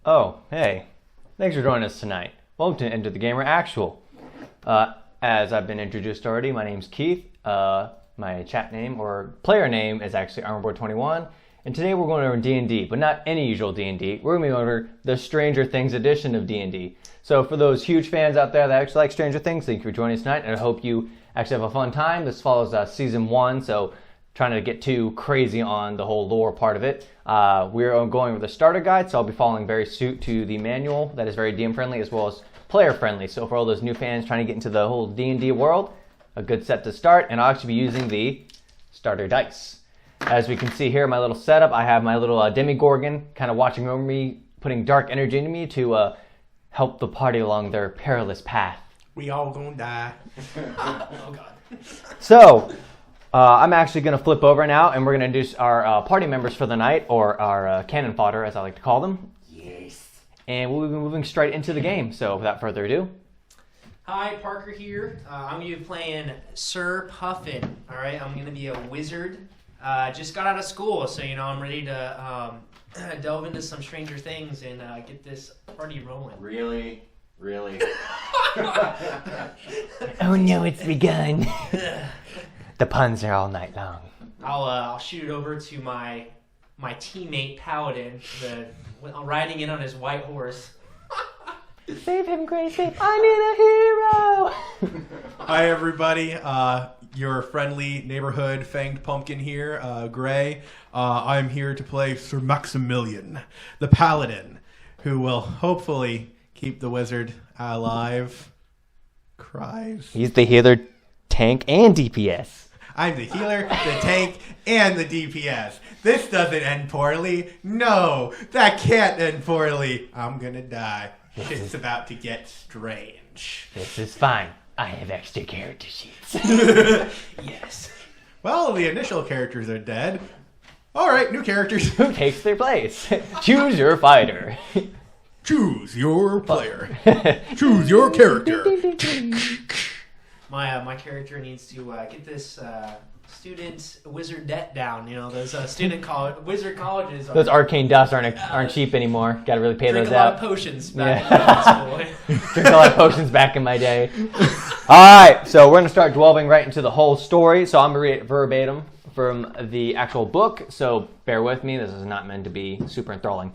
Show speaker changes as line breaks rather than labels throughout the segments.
Oh, hey. Thanks for joining us tonight. Welcome to Enter the Gamer Actual. As I've been introduced already, my name's Keith. My chat name or player name is actually Armorboard21. And today we're going over D&D, but not any usual D&D. We're going to be going over the Stranger Things edition of D&D. So for those huge fans out there that actually like Stranger Things, thank you for joining us tonight. And I hope you actually have a fun time. This follows Season 1, so trying to get too crazy on the whole lore part of it. We're going with the starter guide, so I'll be following very suit to the manual that is very DM friendly as well as player friendly. So for all those new fans trying to get into the whole D&D world, a good set to start. And I'll actually be using the starter dice. As we can see here, my little setup, I have my little Demogorgon kind of watching over me, putting dark energy into me to help the party along their perilous path.
We all gonna die. Oh God.
So, I'm actually going to flip over now, and we're going to introduce our party members for the night, or our cannon fodder, as I like to call them.
Yes.
And we'll be moving straight into the game. So, without further ado.
Hi, Parker here. I'm going to be playing Sir Puffin. All right, I'm going to be a wizard. Just got out of school, so I'm ready to delve into some Stranger Things and get this party rolling.
Really?
Oh no, it's begun. The puns are all night long.
I'll shoot it over to my teammate Paladin, riding in on his white horse.
Save him, Gracie. I need a hero.
Hi everybody. Your friendly neighborhood fanged pumpkin here, Gray. I'm here to play Sir Maximilian, the Paladin, who will hopefully keep the wizard alive. Cries.
He's the healer, tank, and DPS.
I'm the healer, the tank, and the DPS. This doesn't end poorly. No, that can't end poorly. I'm gonna die. It's about to get strange.
This is fine. I have extra character sheets.
Yes.
Well, the initial characters are dead. All right, new characters.
Who takes their place? Choose your fighter.
Choose your player. Choose your character.
My character needs to get this student wizard debt down. Those wizard colleges.
Those arcane dusts aren't cheap anymore. Got to really pay
drink
those
a lot
out.
of potions back in school.
Drink a lot of potions back in my day. All right, so we're going to start delving right into the whole story. So I'm going to read it verbatim from the actual book. So bear with me. This is not meant to be super enthralling.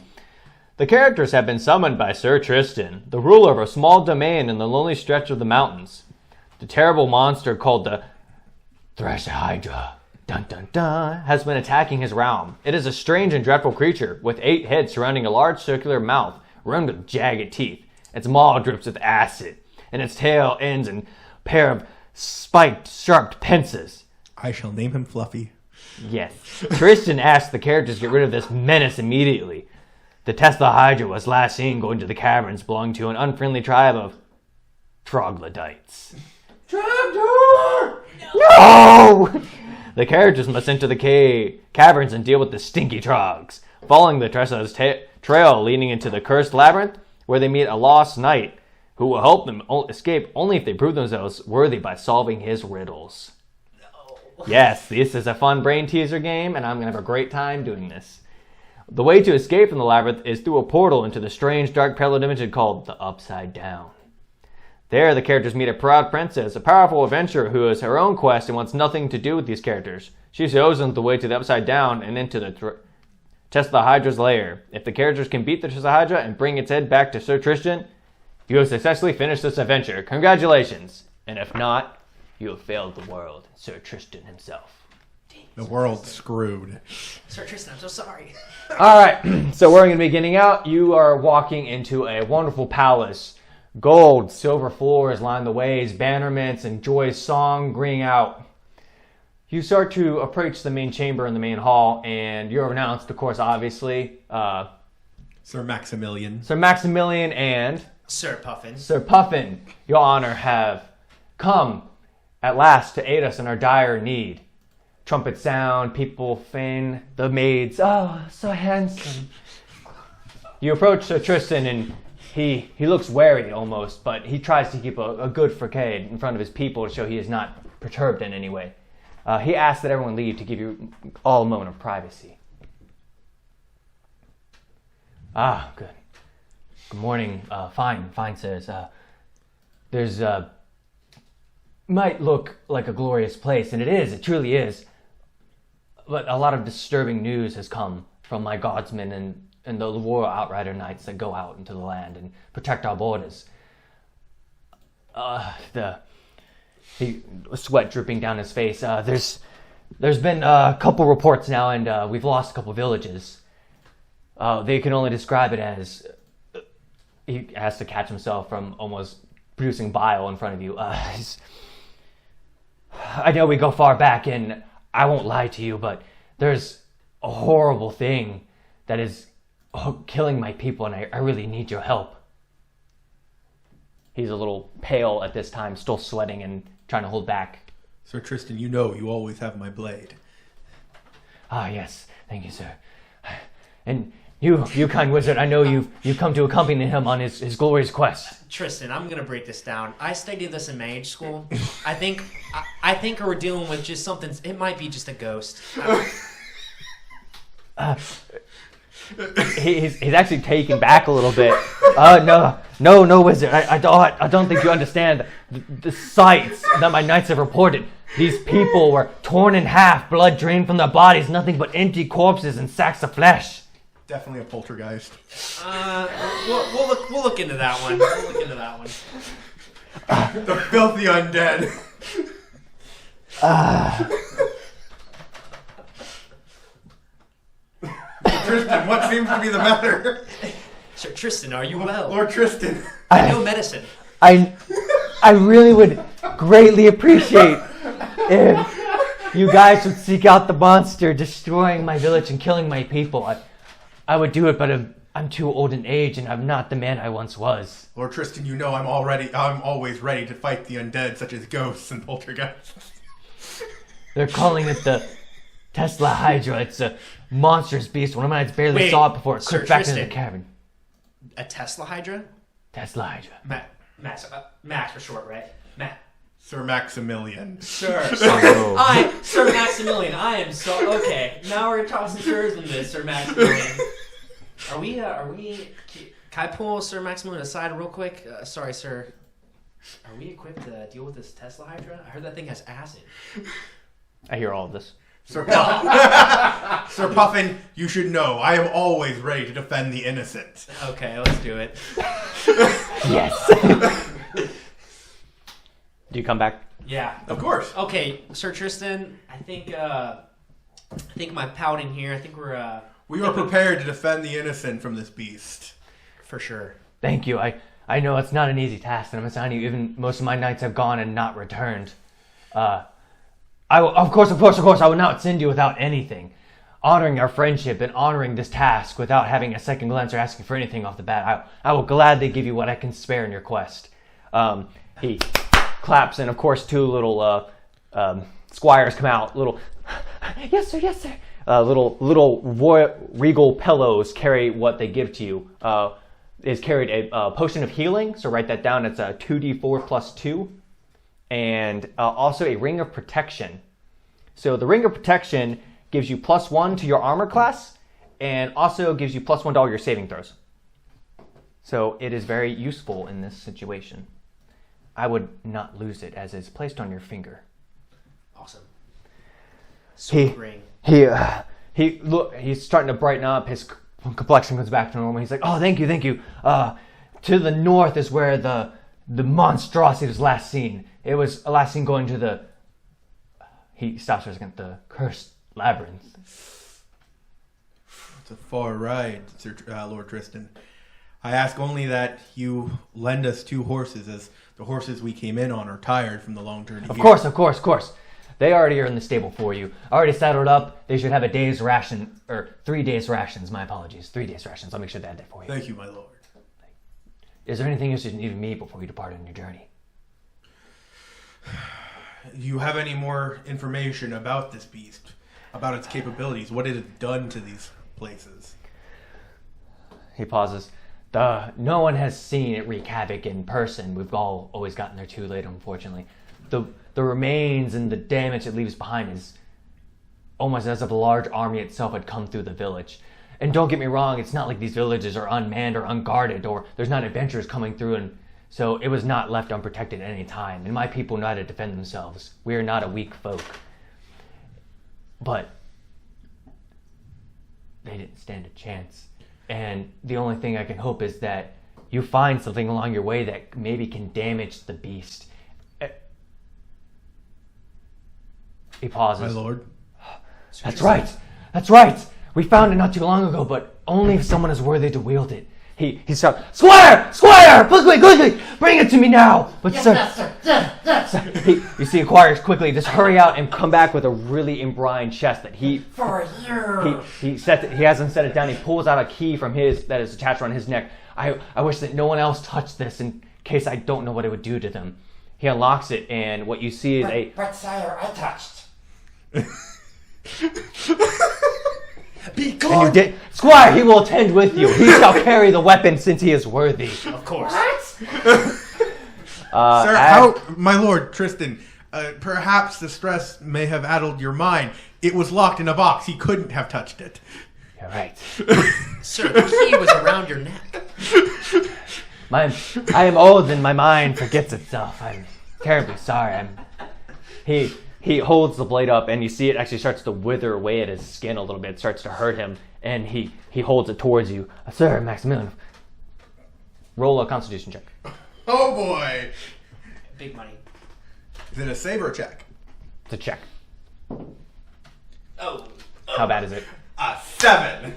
The characters have been summoned by Sir Tristan, the ruler of a small domain in the lonely stretch of the mountains. The terrible monster called the Thresher Hydra, dun dun dun, has been attacking his realm. It is a strange and dreadful creature with 8 heads surrounding a large circular mouth rimmed with jagged teeth. Its maw drips with acid, and its tail ends in a pair of spiked, sharp pincers.
I shall name him Fluffy.
Yes. Tristan asked the characters to get rid of this menace immediately. The Tesla Hydra was last seen going to the caverns belonging to an unfriendly tribe of troglodytes.
Trapdoor!
No! The characters must enter the caverns and deal with the stinky trogs. Following the Tesla's trail leading into the cursed labyrinth, where they meet a lost knight who will help them escape only if they prove themselves worthy by solving his riddles.
No.
Yes, this is a fun brain teaser game, and I'm going to have a great time doing this. The way to escape from the labyrinth is through a portal into the strange dark parallel dimension called the Upside Down. There, the characters meet a proud princess, a powerful adventurer who has her own quest and wants nothing to do with these characters. She shows them the way to the Upside Down and into the Tesla Hydra's lair. If the characters can beat the Tesla Hydra and bring its head back to Sir Tristan, you have successfully finished this adventure. Congratulations! And if not, you have failed the world, Sir Tristan himself.
The world's screwed.
Sir Tristan, I'm so sorry.
All right, so we're going to be getting out. You are walking into a wonderful palace. Gold, silver floors line the ways, bannerments, and joyous song ring out. You start to approach the main chamber in the main hall, and you're announced, of course, obviously,
Sir Maximilian.
Sir Maximilian and
Sir Puffin.
Sir Puffin, your honor, have come at last to aid us in our dire need. Trumpet sound, people feign, the maids, oh, so handsome. You approach Sir Tristan, and he looks wary almost, but he tries to keep a good facade in front of his people to show he is not perturbed in any way. He asks that everyone leave to give you all a moment of privacy. Ah, good. Good morning. Fine, sirs. There's, might look like a glorious place, and it truly is. But a lot of disturbing news has come from my guardsmen and the royal outrider knights that go out into the land and protect our borders. Sweat dripping down his face. There's been a couple reports now, and we've lost a couple villages. They can only describe it as... He has to catch himself from almost producing bile in front of you. I know we go far back, and I won't lie to you, but there's a horrible thing that is killing my people, and I really need your help. He's a little pale at this time, still sweating and trying to hold back.
Sir Tristan, you know you always have my blade.
Ah, yes. Thank you, sir. And you kind wizard, I know you've come to accompany him on his glorious quest.
Tristan, I'm gonna break this down. I studied this in mage school. I think we're dealing with just something. It might be just a ghost.
He's actually taken back a little bit. No, wizard. I don't think you understand the sights that my knights have reported. These people were torn in half, blood drained from their bodies, nothing but empty corpses and sacks of flesh.
Definitely a poltergeist.
We'll look into that one.
The filthy undead. Tristan, what seems to be the matter?
Sir Tristan, are you well?
Lord Tristan.
I know medicine.
I really would greatly appreciate if you guys would seek out the monster destroying my village and killing my people. I would do it, but I'm too old in age, and I'm not the man I once was.
Lord Tristan, you know I'm always ready to fight the undead, such as ghosts and poltergeists.
They're calling it the Tesla Hydra. It's a monstrous beast. One of my knights barely saw it before it crept back into the cavern.
A Tesla Hydra?
Tesla Hydra.
Max for short, right? Matt.
Sir Maximilian.
Sir.
Oh.
Sir Maximilian. I am so okay. Now we're tossing sirs in this, Sir Maximilian. Are we? Can I pull Sir Maximilian aside real quick? Sorry, sir. Are we equipped to deal with this Tesla Hydra? I heard that thing has acid.
I hear all of this.
Sir Puffin. Sir Puffin, you should know I am always ready to defend the innocent.
Okay, let's do it.
Yes. Do you come back?
Yeah.
Of course.
Okay, Sir Tristan, I think my paladin here, I think we're
We are prepared to defend the innocent from this beast.
For sure.
Thank you. I know it's not an easy task, and I'm assigning you. Even most of my knights have gone and not returned. Of course, I would not send you without anything. Honoring our friendship and honoring this task without having a second glance or asking for anything off the bat. I will gladly give you what I can spare in your quest. He claps, and of course, two little squires come out. Little, yes, sir. Little regal pillows carry what they give to you. Is carried a potion of healing, so write that down. It's a 2d4 plus 2. And also a ring of protection. So the ring of protection gives you +1 to your armor class, and also gives you +1 to all your saving throws. So it is very useful in this situation. I would not lose it, as it's placed on your finger.
Awesome. Sweet ring.
He's starting to brighten up. His complexion comes back to normal. He's like, "Oh, thank you. To the north is where the monstrosity was last seen. It was last seen going to the..." He stops for a second. "The cursed labyrinth."
It's a far ride, Lord Tristan. I ask only that you lend us 2 horses, as the horses we came in on are tired from the long journey.
Of course. They already are in the stable for you. Already saddled up. They should have a day's ration, or 3 days rations. My apologies. 3 days rations. I'll make sure they add that for you.
Thank you, my lord.
Is there anything else you need of me before you depart on your journey?
Do you have any more information about this beast? About its capabilities? What it has done to these places?
He pauses. No one has seen it wreak havoc in person. We've all always gotten there too late, unfortunately. The remains and the damage it leaves behind is almost as if a large army itself had come through the village. And don't get me wrong, it's not like these villages are unmanned or unguarded, or there's not adventurers coming through, and so it was not left unprotected at any time. And my people know how to defend themselves. We are not a weak folk. But they didn't stand a chance. And the only thing I can hope is that you find something along your way that maybe can damage the beast. He pauses.
My lord.
That's right. That's right. We found it not too long ago, but only if someone is worthy to wield it. He shouts, Squire! Squire! Quickly! Bring it to me now! But
Yes,
you see Squires quickly just hurry out and come back with a really embrined chest that
for you.
he sets it. He hasn't set it down. He pulls out a key from his that is attached around his neck. I wish that no one else touched this in case I don't know what it would do to them. He unlocks it, and what you see is
But sire, I touched. Be
And
gone!
you did, Squire. He will attend with you. He shall carry the weapon since he is worthy.
Of course.
What?
Sir, my lord, Tristan, perhaps the stress may have addled your mind. It was locked in a box. He couldn't have touched it.
You're right.
Sir, the key was around your neck.
I am old and my mind forgets itself. I'm terribly sorry. He holds the blade up, and you see it actually starts to wither away at his skin a little bit. It starts to hurt him, and he holds it towards you. Sir, Maximilian, roll a Constitution check.
Oh boy!
Big money.
Is it a save or a check?
It's a check.
Oh.
How bad is it?
7!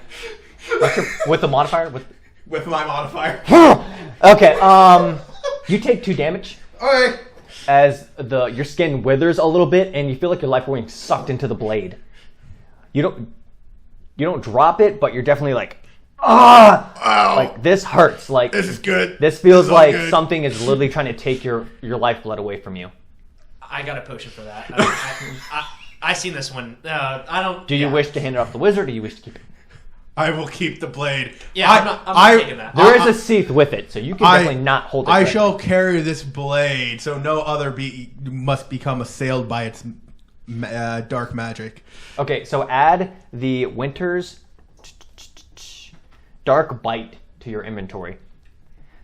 With the modifier?
With my modifier.
Okay, you take 2 damage.
Alright.
As your skin withers a little bit, and you feel like your life being sucked into the blade. You don't drop it, but you're definitely like,
Ow.
like this hurts. Like
This is good.
This feels
This is all
like
good.
something is literally trying to take your lifeblood away from you.
I got a potion for that. I seen this one. I don't.
Do you
yeah.
wish to hand it off to the wizard, or do you wish to keep it?
I will keep the blade.
Yeah, I'm not taking that.
There is a sheath with it, so you can definitely not hold it.
I
right
shall carry this blade, so no other must become assailed by its dark magic.
Okay, so add the winter's dark bite to your inventory.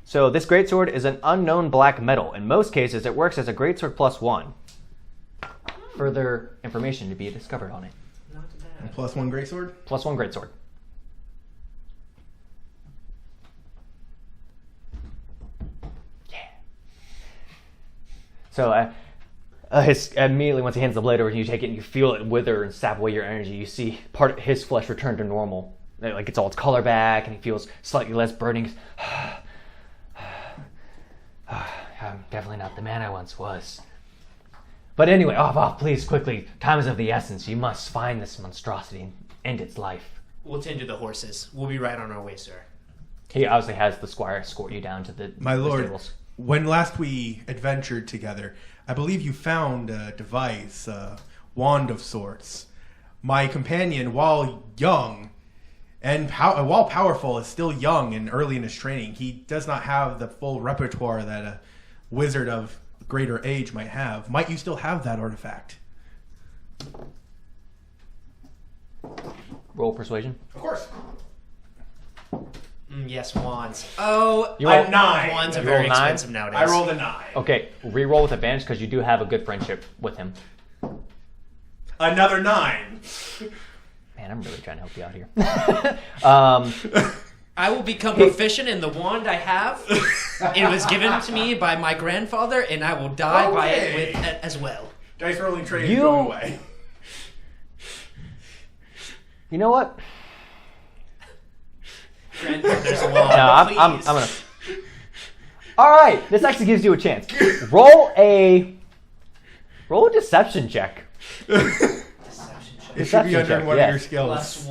So this greatsword is an unknown black metal. In most cases, it works as a greatsword +1. Further information to be discovered on it.
Not bad.
+1 greatsword?
+1 greatsword. Yeah. So immediately once he hands the blade over, you take it and you feel it wither and sap away your energy. You see part of his flesh return to normal. Like it's all its color back, and he feels slightly less burning. I'm definitely not the man I once was. But anyway, please, quickly. Time is of the essence. You must find this monstrosity and end its life.
We'll tend to the horses. We'll be right on our way, sir.
He obviously has the squire escort you down to the stables.
When last we adventured together, I believe you found a device, a wand of sorts. My companion, while young and while powerful, is still young and early in his training. He does not have the full repertoire that a wizard of greater age might have. Might you still have that artifact?
Roll persuasion.
Of course.
Yes, wands. Oh,
You roll
9.
wands are
You roll
very
9?
expensive nowadays.
I rolled a 9.
Okay, re-roll with advantage because you do have a good friendship with him.
Another 9.
Man, I'm really trying to help you out here.
I will become proficient in the wand I have. It was given to me by my grandfather, and I will die by it with it as well.
Dice rolling trade is going away.
You know what?
There's a wand.
No, I'm gonna. All right, this actually gives you a chance. Roll a deception check.
Deception check.
It should be
Deception
under
check,
one
yes.
of your skills.
+1.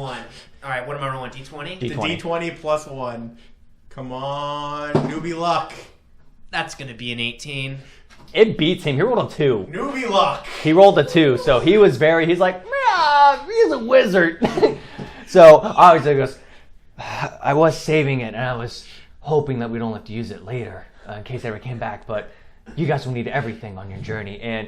All right, what am I rolling? D20?
The
D20.
D20 plus 1. Come on, newbie luck.
That's going to be an 18.
It beats him. He rolled a 2.
Newbie luck.
He rolled a 2, so he's like, he's a wizard. So obviously he goes, I was saving it, and I was hoping that we don't have to use it later in case they ever came back, but you guys will need everything on your journey. And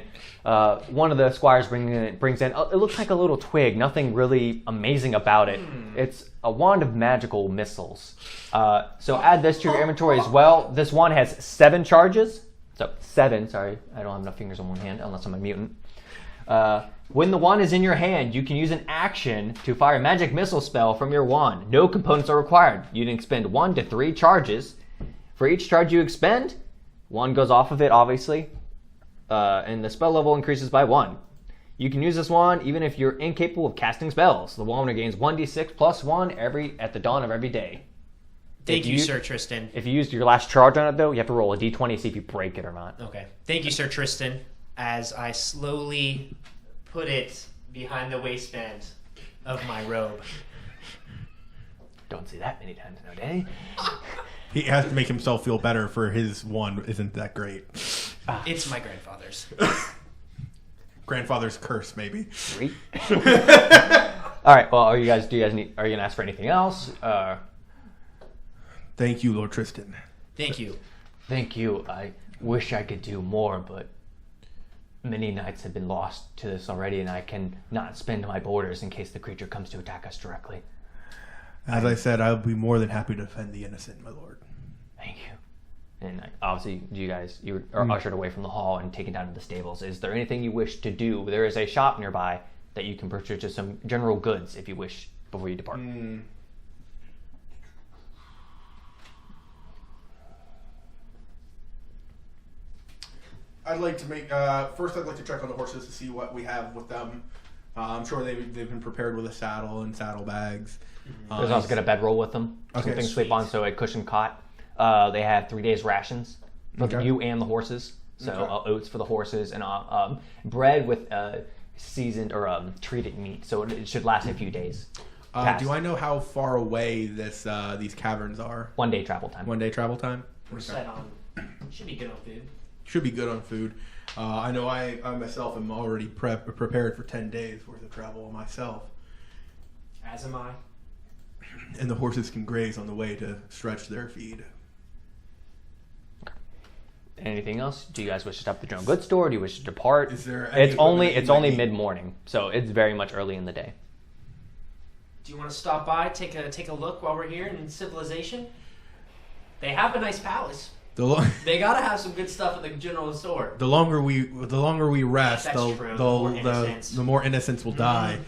one of the squires brings in, it looks like a little twig, nothing really amazing about it. It's a wand of magical missiles. So add this to your inventory as well. This one has 7 charges. So 7, sorry, I don't have enough fingers on one hand unless I'm a mutant. When the wand is in your hand, you can use an action to fire a magic missile spell from your wand. No components are required. You can expend 1 to 3 charges. For each charge you expend, 1 goes off of it, obviously, and the spell level increases by 1. You can use this wand even if you're incapable of casting spells. The wand gains 1d6 plus 1 at the dawn of every day.
Thank you, Sir Tristan.
If you used your last charge on it, though, you have to roll a d20 to see if you break it or not.
Okay. Thank you, Sir Tristan, as I slowly put it behind the waistband of my robe.
Don't see that many times in a day.
He has to make himself feel better for his one isn't that great.
It's my grandfather's.
Grandfather's curse, maybe.
Sweet. All right. Well, are you gonna ask for anything else?
Thank you, Lord Tristan.
Thank you.
Thank you. I wish I could do more, but many knights have been lost to this already, and I can not spend my borders in case the creature comes to attack us directly.
As I said, I'll be more than happy to defend the innocent, my lord.
Thank you. And obviously, you are ushered away from the hall and taken down to the stables. Is there anything you wish to do? There is a shop nearby that you can purchase some general goods if you wish before you depart.
I'd like to make first. I'd like to check on the horses to see what we have with them. I'm sure they've been prepared with a saddle and saddlebags.
There's also got a bedroll with them.
Okay,
Something to sleep
sweet.
on, so a cushioned cot. They have 3 days rations for
Okay.
you and the horses. So
Okay.
oats for the horses and bread with seasoned or treated meat. So it should last a few days.
Do I know how far away these caverns are?
1 day travel time.
1 day travel time.
We're set on. Should be good on food.
Should be good on food. I know I myself am already prepared for 10 days worth of travel myself.
As am I.
And the horses can graze on the way to stretch their feed.
Anything else? Do you guys wish to stop at the general goods store? Or do you wish to depart?
Is there any
It's only
equipment that you might need?
mid morning, so it's very much early in the day.
Do you want to stop by, take a look while we're here in civilization? They have a nice palace. They gotta have some good stuff at the general store.
The longer we rest,
That's true.
the more innocents will die.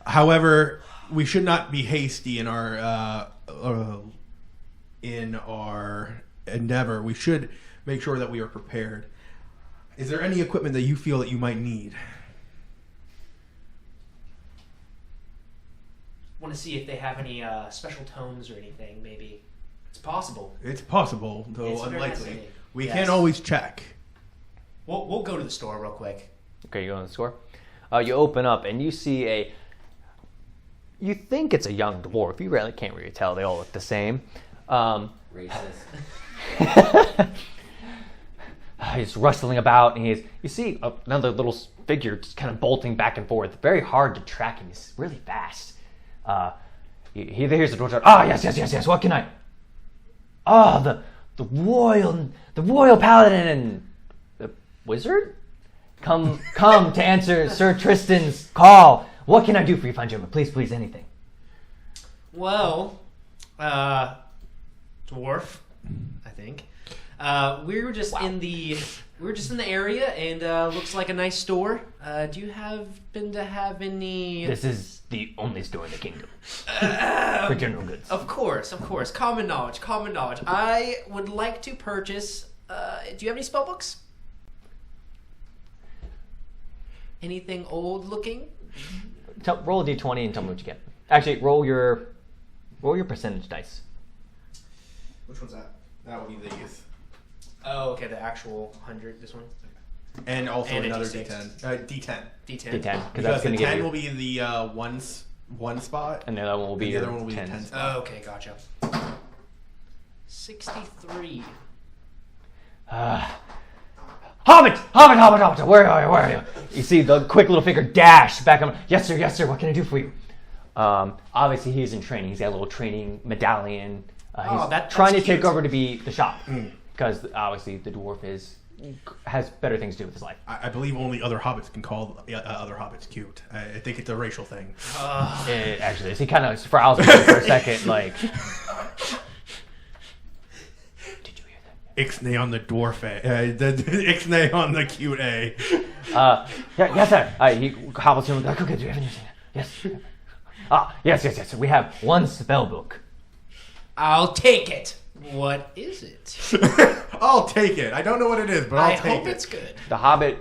However, we should not be hasty in our endeavor. We should make sure that we are prepared. Is there any equipment that you feel that you might need?
Want to see if they have any special tomes or anything, maybe. It's possible.
It's possible, though
It's very
unlikely.
fascinating.
We
Yes.
can't always check.
We'll go to the store real quick.
Okay, you go in the store. You open up and you see you think it's a young dwarf. You really can't really tell. They all look the same.
Racist.
He's rustling about, and you see another little figure just kind of bolting back and forth. Very hard to track him. He's really fast. He hears the door shout, yes. What can I? The royal paladin and the wizard, come to answer Sir Tristan's call. What can I do for you, fine gentlemen? Please, anything.
Well, dwarf, I think. We were just in the area, and looks like a nice store. Do you happen to have any?
This is the only store in the kingdom for general goods.
Of course. Common knowledge. I would like to purchase. Do you have any spell books? Anything old looking?
Roll a d20 and tell me what you get. Actually, roll your percentage dice.
Which one's that? That would be these.
Oh, okay. The actual 100. This one.
And also
And a
another
D6.
D10. D10.
D10.
D10 because
Because
that's
the
going to
10
give
will
you,
be in the one spot,
and the other one will be
and the
your
other one will be the 10
10s.
spot.
Oh, okay, gotcha. 63.
Hobbit, where are you? You see the quick little figure dash back on. Yes, sir, what can I do for you? Obviously, he's in training. He's got a little training medallion. He's
that's
trying to
cute.
take over to be the shop. Because obviously the dwarf has better things to do with his life.
I believe only other hobbits can call other hobbits cute. I think it's a racial thing.
It actually is. He kind of frowns at you for a second, like... Did you hear that?
Ixnay on the dwarf A. Ixnay on the cute A.
Yes, sir. He hobbles in with like, okay, do you have anything? Yes. Yes. We have one spell book.
I'll take it. What is it?
I'll take it. I don't know what it is, but I'll
I
take
hope
it.
it's good.
The hobbit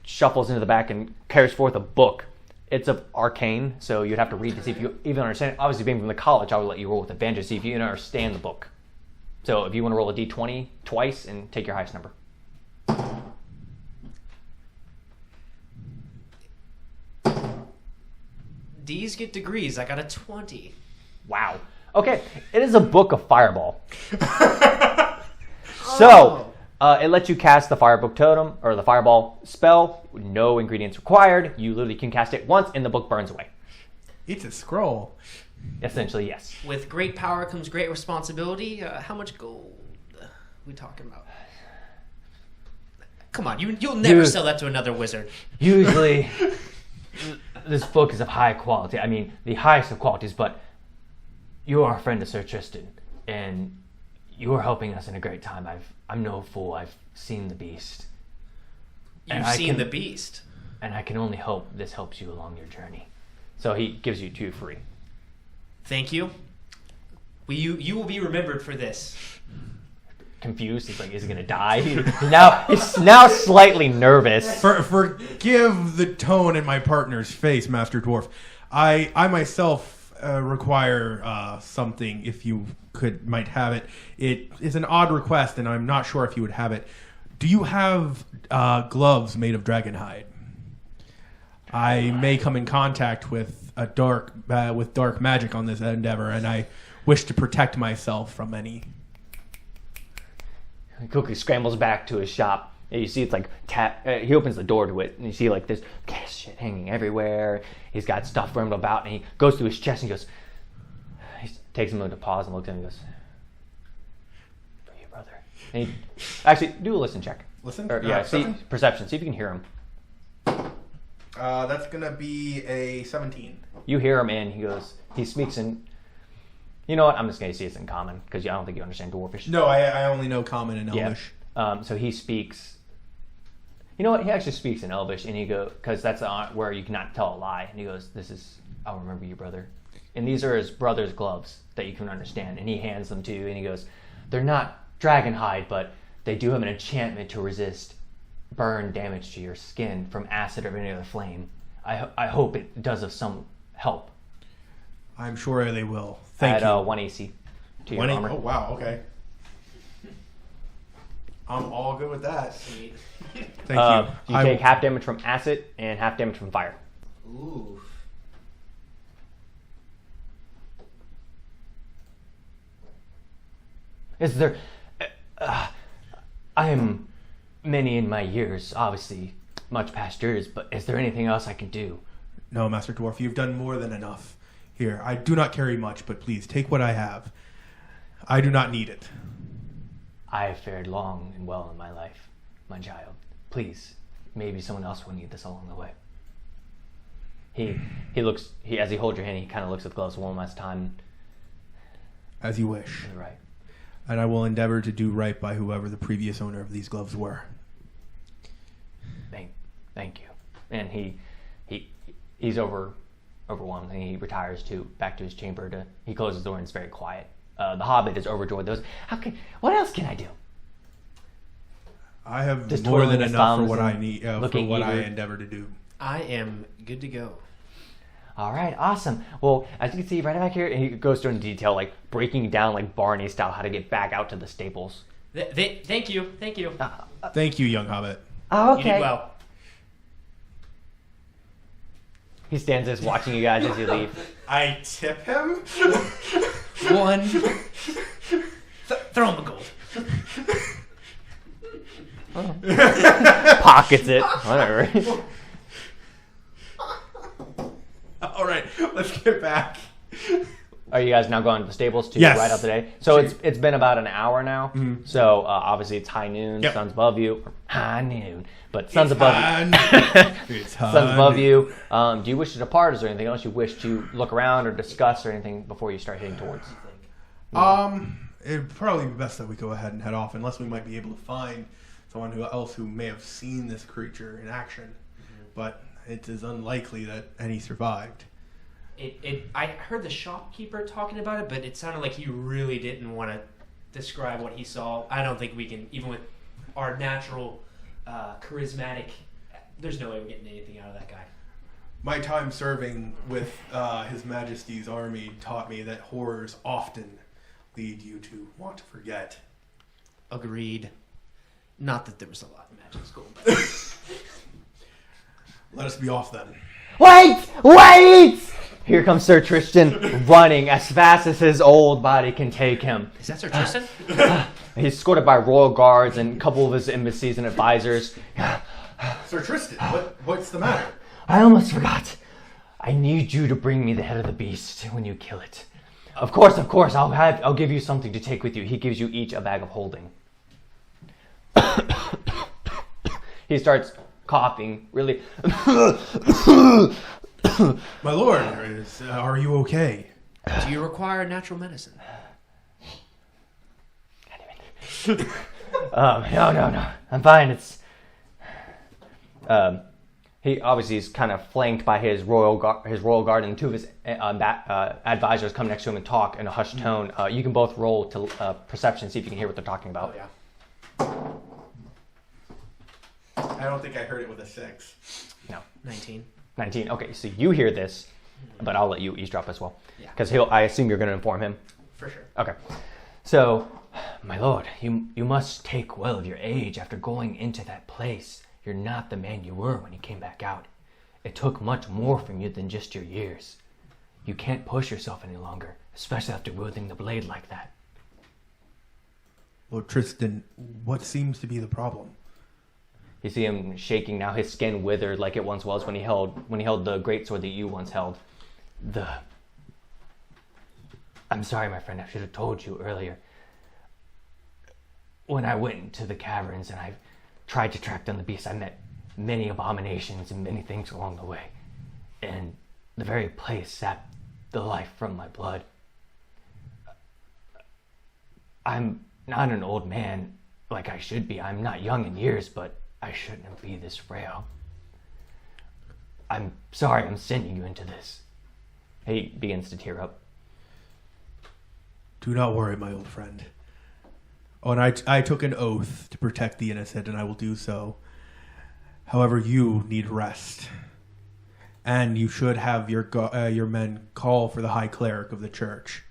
shuffles into the back and carries forth a book. It's of arcane, so you'd have to read to see if you even understand it. Obviously, being from the college, I would let you roll with advantage to see if you even understand the book. So if you want to roll a d20 twice and take your highest number.
D's get degrees. I got a 20.
Wow. Okay, it is a book of Fireball. So, it lets you cast the Firebook Totem, or the Fireball spell, no ingredients required. You literally can cast it once, and the book burns away.
It's a scroll.
Essentially, yes.
With great power comes great responsibility. How much gold we talking about? Come on, you'll never sell that to another wizard.
Usually, this book is of high quality. I mean, the highest of qualities, but you are a friend of Sir Tristan, and you are helping us in a great time. I'm no fool. I've seen the beast.
You've seen the beast.
And I can only hope this helps you along your journey. So he gives you 2 free.
Thank you. You will be remembered for this.
Confused, he's like, is he gonna die? He's now slightly nervous.
Forgive the tone in my partner's face, Master Dwarf. I myself require something. If you might have it. It is an odd request, and I'm not sure if you would have it. Do you have gloves made of dragon hide? I may come in contact with dark magic on this endeavor, and I wish to protect myself from any.
He quickly scrambles back to his shop. And you see it's like he opens the door to it, and you see like this shit hanging everywhere. He's got stuff for him about, and he goes through his chest and he goes. He takes a moment to pause and looks at him and goes, "For you, brother." And he actually do a listen check.
Listen?
Yeah,
Perception?
perception. See if you can hear him.
That's gonna be a 17.
You hear him, and he speaks in. You know what? I'm just gonna say it's in common because I don't think you understand Dwarfish.
No, I only know common and Elvish.
Yeah. So he speaks. You know what? He actually speaks in Elvish, and he goes, because that's where you cannot tell a lie. And he goes, I'll remember you, brother. And these are his brother's gloves that you can understand. And he hands them to you, and he goes, they're not dragon hide, but they do have an enchantment to resist burn damage to your skin from acid or any other flame. I hope it does us some help.
I'm sure they will. Thank you.
At 1 AC to your armor.
Oh, wow, okay. I'm all good with that.
Sweet.
Thank you.
You take half damage from acid and half damage from fire.
Ooh.
Is there... I am many in my years, obviously much past yours, but is there anything else I can do?
No, Master Dwarf, you've done more than enough. Here, I do not carry much, but please, take what I have. I do not need it.
I have fared long and well in my life, my child. Please, maybe someone else will need this along the way. As he holds your hand, he kind of looks at the gloves one last time.
As you wish.
You're right.
And I will endeavor to do right by whoever the previous owner of these gloves were.
Thank you. And he's overwhelmed, and he retires back to his chamber. He closes the door, and it's very quiet. The Hobbit is overjoyed. What else can I do?
I have
Just
more than
twiddling his
enough for
thumbs
what I
and
need, for
looking
what I
eager.
endeavor to do.
I am good to go.
All right, awesome. Well, as you can see right back here, he goes through in detail, like breaking down like Barney style how to get back out to the stables.
Thank you.
Thank you, young Hobbit.
Oh,
You did well.
He stands there watching you guys as you leave.
I tip him.
One. Throw him a gold.
Pockets it. Whatever.
All right, let's get back.
Are you guys now going to the stables to
Yes.
ride out the day? So
Sure.
it's been about an hour now.
Mm-hmm.
So obviously it's high noon,
Yep.
sun's above you. Or high noon, but sun's above you.
It's
Sun's above you. Do you wish to depart? Is there anything else you wish to look around or discuss or anything before you start heading towards?
It'd probably be best that we go ahead and head off, unless we might be able to find someone else who may have seen this creature in action. Mm-hmm. But it is unlikely that any survived.
I heard the shopkeeper talking about it, but it sounded like he really didn't want to describe what he saw. I don't think we can, even with our natural charismatic, there's no way we're getting anything out of that guy.
My time serving with His Majesty's army taught me that horrors often lead you to want to forget.
Agreed. Not that there was a lot in magic school. But
Let us be off then.
Wait! Here comes Sir Tristan running as fast as his old body can take him.
is that Sir Tristan?
He's escorted by royal guards and a couple of his embassies and advisors.
Sir Tristan, what's the matter?
I almost forgot. I need you to bring me the head of the beast when you kill it. Of course. I'll give you something to take with you. He gives you each a bag of holding. He starts coughing really.
My lord, are you okay?
Do you require natural medicine?
No. I'm fine. He obviously is kind of flanked by his royal guard, and two of his advisors come next to him and talk in a hushed tone. You can both roll to perception, see if you can hear what they're talking about.
Oh, yeah.
I don't think I heard it with a 6.
No.
19.
19. Okay, so you hear this, but I'll let you eavesdrop as well.
Yeah.
Because I assume you're going to inform him.
For sure.
Okay. So, my lord, you must take well of your age after going into that place. You're not the man you were when you came back out. It took much more from you than just your years. You can't push yourself any longer, especially after wielding the blade like that.
Lord Tristan, what seems to be the problem?
You see him shaking now, his skin withered like it once was when he held the great sword that you once held. I'm sorry, my friend, I should have told you earlier. When I went into the caverns and I tried to track down the beast, I met many abominations and many things along the way. And the very place sapped the life from my blood. I'm not an old man like I should be. I'm not young in years, but I shouldn't be this frail. I'm sorry I'm sending you into this. He begins to tear up.
Do not worry, my old friend. Oh, and I took an oath to protect the innocent, and I will do so. However, you need rest. And you should have your men call for the High Cleric of the church.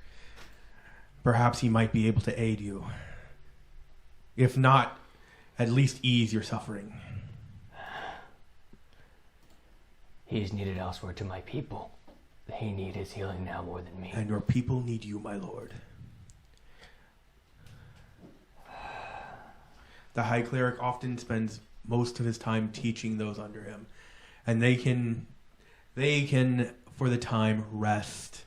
Perhaps he might be able to aid you. If not, at least ease your suffering.
He's needed elsewhere to my people. They need his healing now more than me.
And your people need you, my lord. The High Cleric often spends most of his time teaching those under him. And they can, for the time, rest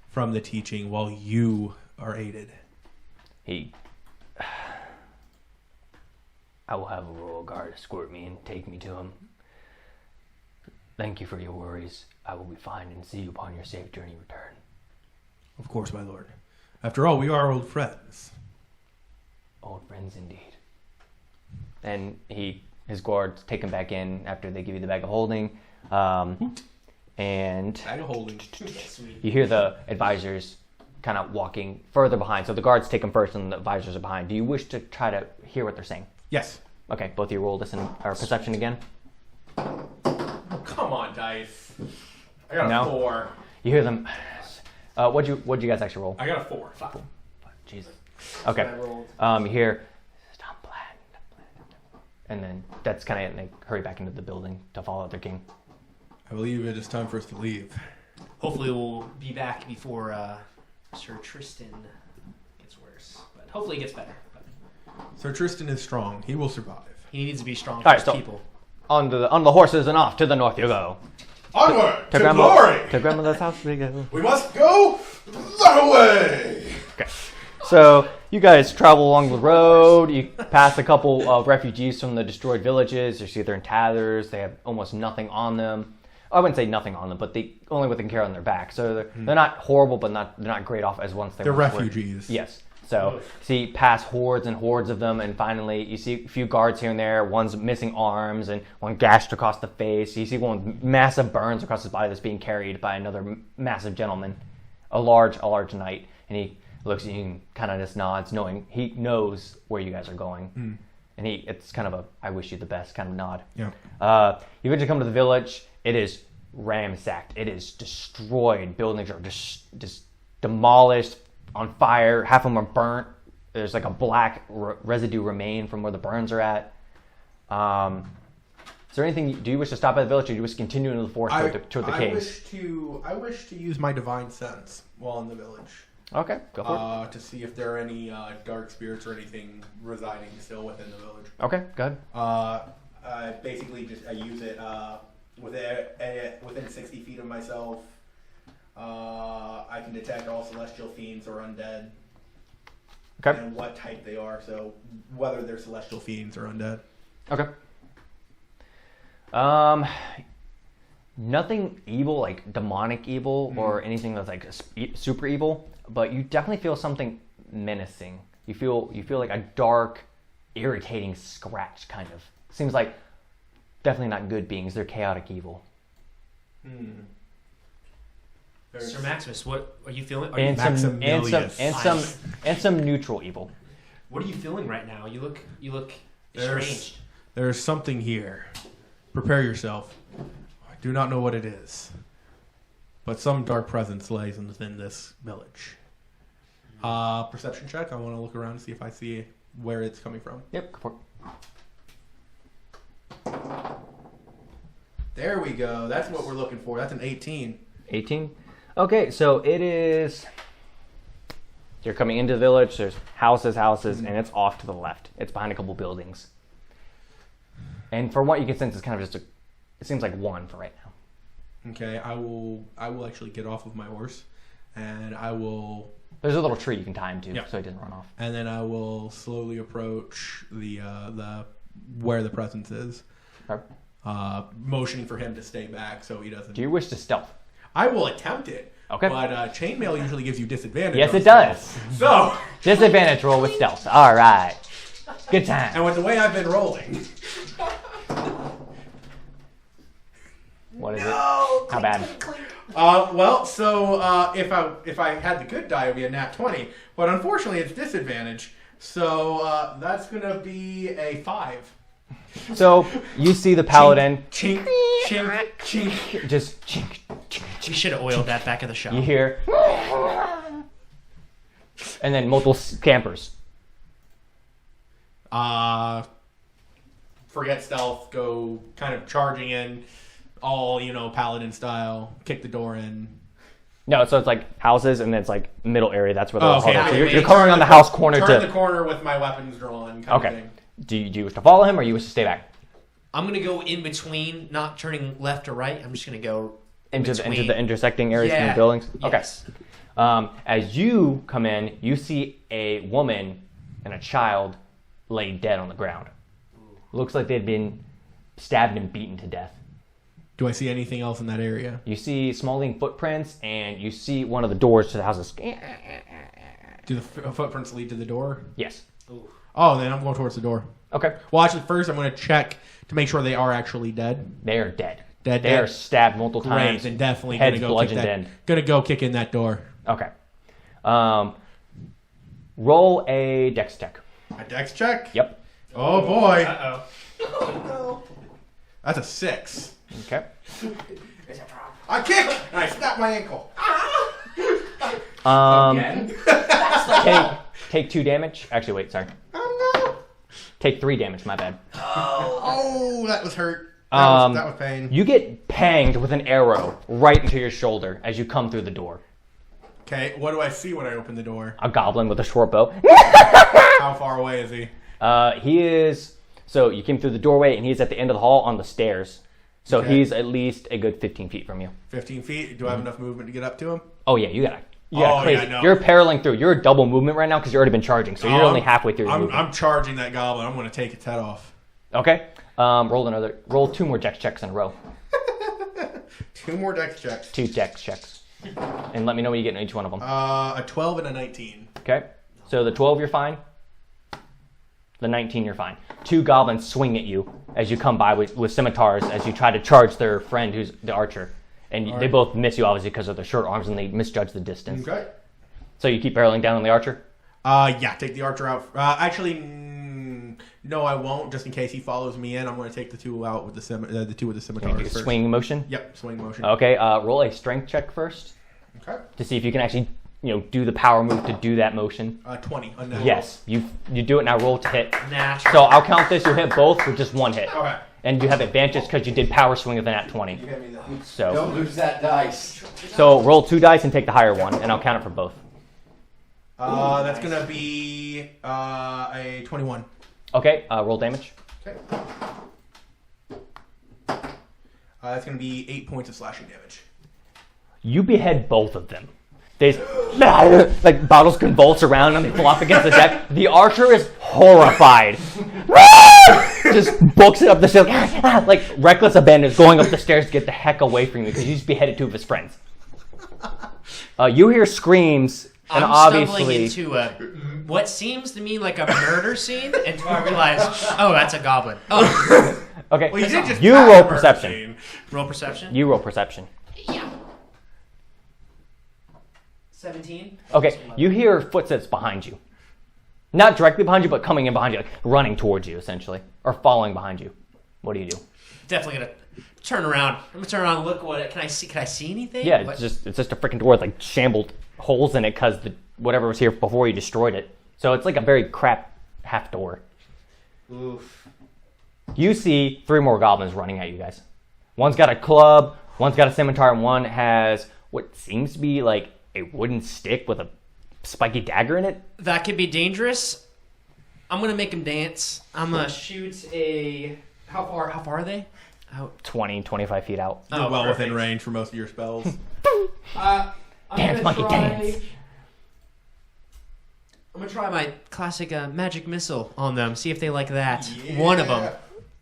from the teaching while you are aided.
I will have a royal guard escort me and take me to him. Thank you for your worries. I will be fine and see you upon your safe journey return.
Of course, my lord. After all, we are old friends.
Old friends indeed. And his guards take him back in after they give you the bag of holding. And
Bag of holding.
you hear the advisors kind of walking further behind. So the guards take him first and the advisors are behind. Do you wish to try to hear what they're saying?
Yes.
Okay, both of you roll listen or perception again.
Come on, dice. I got a
No.
4.
You hear them. What'd you guys actually roll?
I got a 4.
Jesus. Okay.
I rolled.
You hear. Stop playing. And then that's kind of it, and they hurry back into the building to follow their king.
I believe it is time for us to leave.
Hopefully we'll be back before Sir Tristan gets worse. But hopefully it gets better. But
Sir Tristan is strong. He will survive.
he needs to be strong for
All right,
his
so
people.
on the horses and off to the north you go.
Onward to
Grandma-
glory!
To grandmother's house we go.
We must go that way!
Okay. So you guys travel along the road. You pass a couple of refugees from the destroyed villages. You see they're in tatters. They have almost nothing on them. I wouldn't say nothing on them, but they only what they can carry on their back. So they're not horrible, but they're not great off as once they
They're
were.
refugees.
Yes. So see pass hordes and hordes of them, and finally you see a few guards here and there. One's missing arms and one gashed across the face. You see one with massive burns across his body that's being carried by another massive gentleman, a large knight, and he looks at you and kind of just nods, knowing he knows where you guys are going. And it's kind of a I wish you the best kind of nod.
Yeah.
You eventually come to the village. It is ransacked. It is destroyed. Buildings are just demolished, on fire. Half of them are burnt. There's like a black residue remain from where the burns are at. Is there anything? Do you wish to stop at the village, or do you wish to continue into the forest toward the caves?
I wish to use my divine sense while in the village.
Okay, go for it.
To see if there are any dark spirits or anything residing still within the village.
Okay, go ahead.
Basically, I use it within 60 feet of myself. I can detect all celestial fiends or undead.
Okay.
And what type they are, so whether they're celestial fiends or undead.
Okay. Nothing evil, like demonic evil or anything that's like super evil, but you definitely feel something menacing. You feel like a dark, irritating scratch, kind of. Seems like definitely not good beings. They're chaotic evil.
Sir Maximus, what are you feeling? Are
And
you,
some neutral evil.
what are you feeling right now? You look
There's-
estranged.
There's something here. Prepare yourself. I do not know what it is, but some dark presence lays within this village. Perception check. I want to look around and see if I see where it's coming from.
Yep, go for it.
There we go. That's what we're looking for. That's an 18.
18? Okay, so it is... You're coming into the village, there's houses, and it's off to the left. It's behind a couple buildings. And from what you can sense, it's kind of just it seems like one for right now.
Okay, I will actually get off of my horse, and I will...
There's a little tree you can tie him to,
Yeah.
so he doesn't run off.
And then I will slowly approach the where the presence is,
Okay.
motioning for him to stay back so he doesn't...
Do you wish to stealth?
I will attempt it.
Okay.
But chainmail usually gives you disadvantage.
Yes,
on
it does.
stealth. So,
Disadvantage roll with stealth. All right. Good time.
and with the way I've been rolling,
What is it? How bad?
if I had the good die, it would be a nat 20. But unfortunately, it's disadvantage. So that's gonna be a 5.
So you see the paladin
Chink, chink, chink.
just chink, chink.
We should have oiled that back at the shop.
You hear, and then multiple scampers.
Forget stealth. Go kind of charging in, all paladin style. Kick the door in.
No, so it's like houses, and then it's like middle area. That's where they're all huddled. So
Yeah,
you're covering on the house corner
Turn
to.
the corner with my weapons drawn. Kind
Okay.
Of thing.
Do you wish to follow him, or you wish to stay back
I'm gonna go in between, not turning left or right. I'm just gonna go
into
between.
the intersecting areas from the
Yeah.
buildings?
Yes.
Okay. As you come in, you see a woman and a child laid dead on the ground. Looks like they'd been stabbed and beaten to death.
Do I see anything else in that area?
You see Smalling footprints, and you see one of the doors to the houses.
Do the footprints lead to the door?
Yes.
Oh, then I'm going towards the door.
Okay.
Well, actually, first I'm going to check to make sure they are actually dead.
They are dead.
Dead,
They are
dead.
stabbed multiple
Great,
times.
then definitely
Heads
gonna go
bludgeoned
kick that.
in.
Gonna go kick in that door.
Okay. Roll a dex check.
A dex check.
Yep.
Oh boy,
Uh-oh.
that's a 6.
Okay.
I kick and I snap my ankle.
Again?
Take 2 damage. Actually, wait. Sorry.
Oh
Take 3 damage, my bad.
Oh, that was hurt. That was pain.
You get panged with an arrow right into your shoulder as you come through the door.
Okay, what do I see when I open the door?
A goblin with a short bow.
How far away is he?
He is... So you came through the doorway, and he's at the end of the hall on the stairs. So
Okay.
he's at least a good 15 feet from you.
15 feet? Do I have enough movement to get up to him?
Oh, yeah, you got crazy.
Yeah, no.
You're paralleling through. You're a double movement right now because you've already been charging. So you're only halfway through your movement.
I'm charging that goblin. I'm going to take its head off.
Okay. Roll 2 more dex checks in a row.
2 more dex checks.
2 dex checks. And let me know what you get in each one of them.
A 12 and a 19.
Okay. So the 12, you're fine. The 19, you're fine. 2 goblins swing at you as you come by with scimitars as you try to charge their friend who's the archer. And they both miss you, obviously, because of their short arms, and they misjudge the distance.
Okay.
So you keep barreling down on the archer?
Yeah, take the archer out. No, I won't. Just in case he follows me in, I'm going to take the 2 out with the 2 with the scimitars first.
Swing motion?
Yep, swing motion.
Okay, roll a strength check first
Okay.
to see if you can actually, do the power move to do that motion.
20. Unnatural.
Yes, you do it now. Roll to hit.
Natural.
So I'll count this. You hit both with just 1 hit.
Okay.
And you have advantage because you did power swing of the nat 20.
You hit me that.
So
Don't lose that dice.
roll 2 dice and take the higher one, and I'll count it for both.
That's going to be a 21.
Okay, roll damage.
Okay. That's going to be 8 points of slashing damage.
You behead both of them. They like bottles convulse around and they flop against the deck. The archer is horrified. Just books it up the stairs. Like reckless abandon is going up the stairs to get the heck away from you because you just beheaded 2 of his friends. You hear screams and
I'm
obviously
stumbling into what seems to me like a murder scene until I realize, oh, that's a goblin. Oh,
okay.
Well, you did just
You
pass
roll
the murder
perception.
scene.
roll perception.
You roll perception.
Yeah. 17.
Okay, you hear footsteps behind you. Not directly behind you, but coming in behind you, like running towards you, essentially. Or following behind you. What do you do?
Definitely gonna turn around. I'm gonna turn around and look what can I see? Can I see anything?
Yeah,
What?
it's just a freaking door with like shambled holes in it because whatever was here before you destroyed it. So it's like a very crap half door.
Oof.
You see 3 more goblins running at you guys. One's got a club, one's got a scimitar, and one has what seems to be like a wooden stick with a spiky dagger in it.
That could be dangerous. I'm gonna make him dance. I'm gonna shoot a. How far are they? Out.
20, 25 feet out.
You're well within range for most of your spells.
I'm
Dance,
gonna
monkey,
try-
dance.
I'm gonna try my classic magic missile on them. See if they like that. One of them.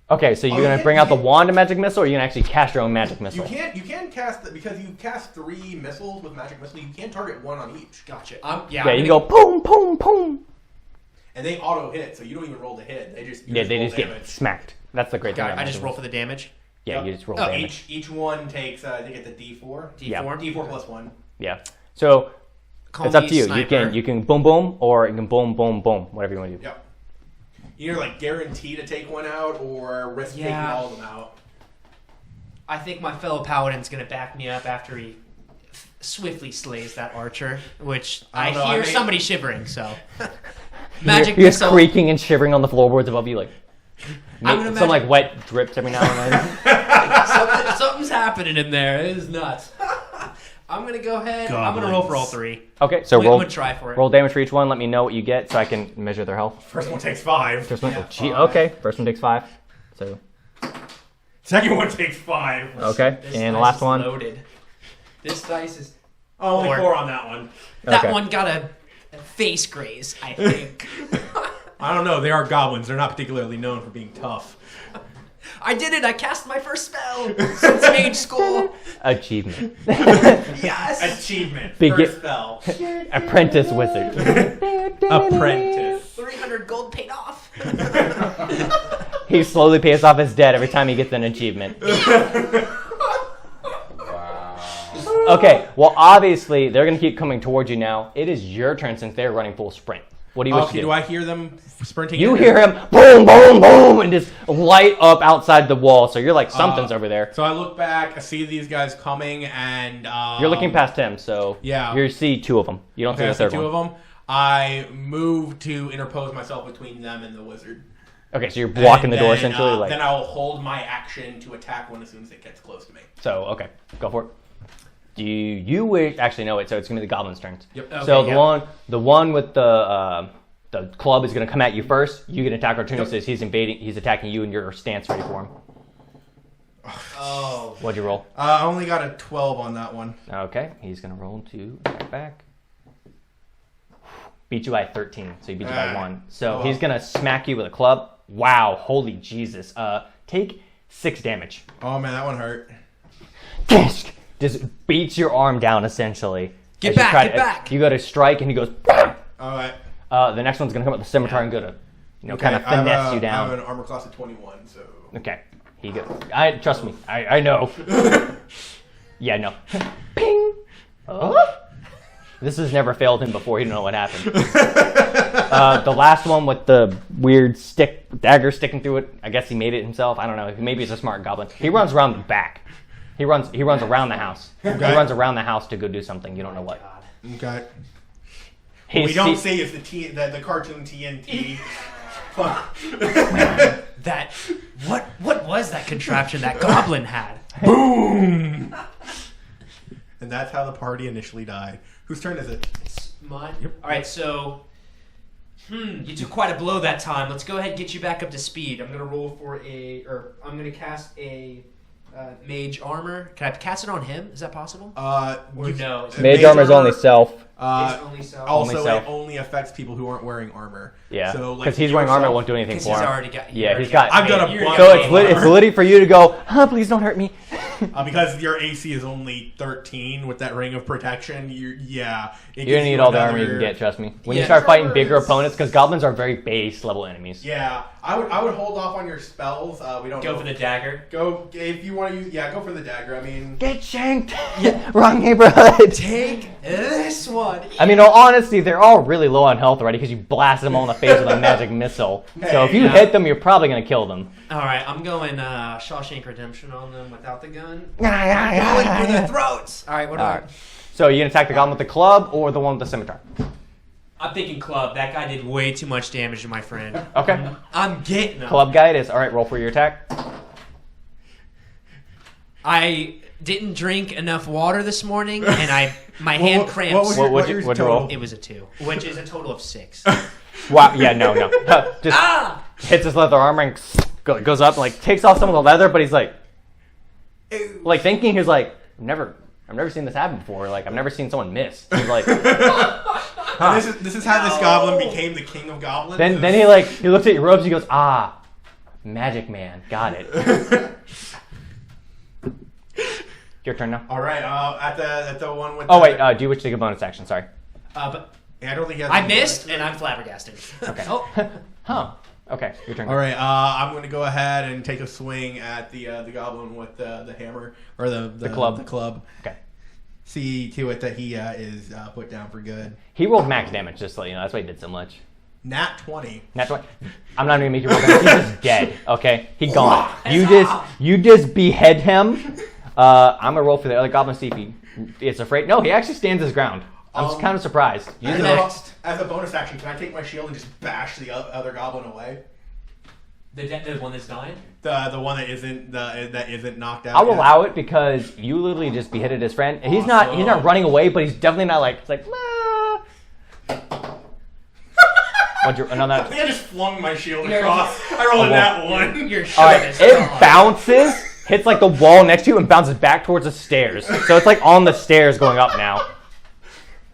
Okay, so you're
Oh,
going
you
to bring
can't-
out the wand of magic missile, or you're going to actually cast your own magic missile?
You can cast because you cast 3 missiles with magic missile. You can target 1 on each.
Gotcha.
Yeah, you can go boom, boom, boom.
And they auto hit, so you don't even roll to hit. They just
Yeah, they
roll
just
damage.
get smacked. That's the great thing.
Got it.
about
I just
magic
roll
missile.
for the damage.
Yeah,
Yep.
you just roll
Oh,
damage.
Each one takes I think it's a D4.
Yeah.
D4.
D4 plus 1.
Yeah. So
Call
it's up
me
to you.
sniper.
You can boom, boom, or you can boom, boom, boom. Whatever you want to do.
Yep. You're like guarantee to take one out or risk taking all of them out.
I think my fellow paladin's gonna back me up after he swiftly slays that archer, which I
don't know,
hear
I mean-
somebody shivering. So magic
You're just
missile.
creaking and shivering on the floorboards above you, like
I'm gonna
some
imagine-
like wet drips every now and then.
Something's happening in there. It is nuts. I'm gonna go ahead. I'm gonna roll for all 3.
Okay, so
I'm
roll
gonna try for it.
roll damage for each one. Let me know what you get so I can measure their health.
First one takes 5.
First one,
Yeah,
oh, gee,
5.
okay. First one takes 5. So
Second one takes 5.
okay,
This
and the
dice
last
is
one.
loaded. This dice is.
Oh, only
Four.
4 on that one.
That
Okay.
one got a face graze, I think.
I don't know. They are goblins. They're not particularly known for being tough.
I did it! I cast my first spell since mage school.
Achievement.
Yes.
Achievement.
Begin-
First spell.
Apprentice wizard.
Apprentice.
300 gold paid off.
He slowly pays off his debt every time he gets an achievement.
Wow.
Okay, well, obviously, they're going to keep coming towards you now. It is your turn since they're running full sprint. What do you wish to
Okay,
do?
do I hear them sprinting?
You
in?
hear him boom, boom, boom, and just light up outside the wall. So you're like, something's over there.
So I look back, I see these guys coming, and
You're looking past him, so
yeah.
you see 2 of them. You don't
okay, I
see
see
the 3rd
2
one.
of them. I move to interpose myself between them and the wizard.
Okay, so you're blocking the door
then,
essentially.
Then I'll hold my action to attack one as soon as it gets close to me.
So okay, go for it. Do you wish? Actually, no. So it's gonna be the goblin's turns.
Yep.
Okay,
So
yep.
the one with the club is gonna come at you first. You get an attack opportunity.
Yep.
Says he's attacking you, and your stance ready for him.
Oh.
What'd you roll?
I only got a 12 on that one.
Okay, he's gonna roll to attack back. Beat you by 13, so he beat you by 1. So he's gonna smack you with a club. Wow, holy Jesus. Take 6 damage.
Oh man, that one hurt.
Just beats your arm down essentially.
Get back.
You go to strike and he goes.
All right.
The next one's gonna come with the scimitar and go to, kind of finesse you down.
I have an armor class of 21, so.
Okay, he goes. Trust me. I know. Yeah, no. Ping. Oh. This has never failed him before. He don't know what happened. The last one with the weird dagger sticking through it. I guess he made it himself. I don't know. Maybe he's a smart goblin. He runs around the back. He runs around the house.
Okay.
He runs around the house to go do something. You don't know what.
Okay.
He
We don't say it's the cartoon TNT.
What was that contraption that goblin had?
Boom! And that's how the party initially died. Whose turn is it?
It's mine.
Yep.
All right, so you took quite a blow that time. Let's go ahead and get you back up to speed. I'm gonna roll I'm gonna cast a mage armor. Can I cast it on him? Is that possible?
No.
Mage armor is only self.
It's only self.
Also,
Only self.
it only affects people who aren't wearing armor.
Yeah,
So,
because he's wearing armor, it won't do anything
Because
for
he's
him.
already got.
Yeah, he's got.
I've got a
you're
bunch.
So
getting
it's literally for you to go. Please don't hurt me.
Because your AC is only 13 with that ring of protection. You're
gonna need all the armor you can get. Trust me. When you start fighting bigger opponents, because goblins are very base level enemies.
Yeah, I would hold off on your spells. We don't
Go for the dagger.
Go if you want to use. Yeah, go for the dagger. I mean,
Get shanked. Wrong neighborhood.
Take this one.
I mean, in all honesty, they're all really low on health already because you blasted them all in the face with a magic missile. So if you hit them, you're probably gonna kill them.
All right, I'm going Shawshank Redemption on them without the gun.
Going
For the throats. All right, what do I?
So you can attack the goblin with the club or the one with the scimitar.
I'm thinking club. That guy did way too much damage to my friend.
Okay.
I'm getting him.
Club guy it is. All right, roll for your attack.
I didn't drink enough water this morning, and my hand cramps.
What'd you roll?
It was a 2, which is a total of 6.
Wow. Yeah. No. Just hits his leather armor and goes up and like takes off some of the leather, but he's like thinking he's like I've never seen this happen before. Like I've never seen someone miss. He's like,
this is how this goblin became the king of goblins.
Then he looks at your robes. He goes, magic man, got it. Your turn now.
All right. At the one with.
Oh wait, do you wish to take a bonus action? Sorry.
But
I don't think he has.
I missed, and I'm flabbergasted.
Okay.
Oh.
Huh. Okay, your turn.
All right. I'm going to go ahead and take a swing at the goblin with the hammer or the
club.
The club.
Okay.
See to it that he is put down for good.
He rolled max damage, just to let you know. That's why he did so much.
Nat 20.
Nat 20. I'm not even gonna make you roll damage. He's just dead. Okay, he gone. You just behead him. I'm gonna roll for the other goblin. See if he is afraid. No, he actually stands his ground. I'm kind of surprised.
As a bonus action, can I take my shield and just bash the other goblin away?
The one that's dying?
The one that isn't knocked out.
I'll
yet?
allow it because you literally just beheaded his friend. And he's not running away, but he's definitely not like. It's like.
I think I just flung my shield
You're-
across. I rolled that one.
You're
All right,
showing
it bounces, hits like the wall next to you, and bounces back towards the stairs. So it's like on the stairs going up now.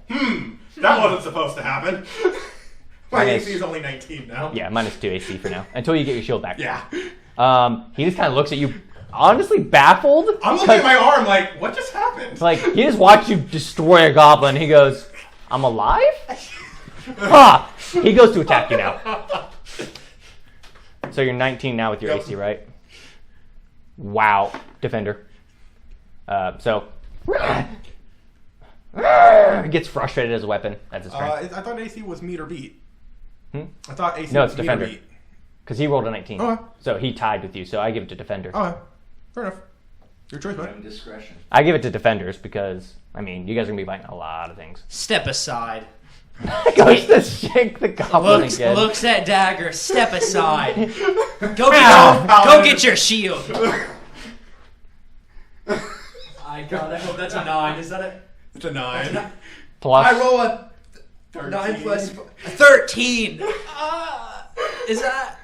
That wasn't supposed to happen. My
Minus-
AC is only 19 now.
Yeah, -2 AC for now until you get your shield back.
Yeah.
He just kind of looks at you, honestly baffled.
I'm looking at my arm like, what just happened?
Like he just watched you destroy a goblin. He goes, "I'm alive." He goes to attack you now. So you're 19 now with your AC, right? Wow, defender. So he gets frustrated as a weapon. That's his turn.
I thought AC was meet or beat.
Hmm?
I thought AC
No,
was
it's
meet
defender.
or beat.
Because he rolled a 19.
Okay.
So he tied with you, so I give it to defender.
Okay. Fair enough. Your choice, man.
Discretion.
I give it to defenders because, I mean, you guys are going to be fighting a lot of things.
Step aside.
Goes to shake the goblin again.
Looks at dagger. Step aside. Go get your shield. I hope that's a 9. Is that it?
It's a 9.
Plus.
I roll a
9 plus 13. Is that?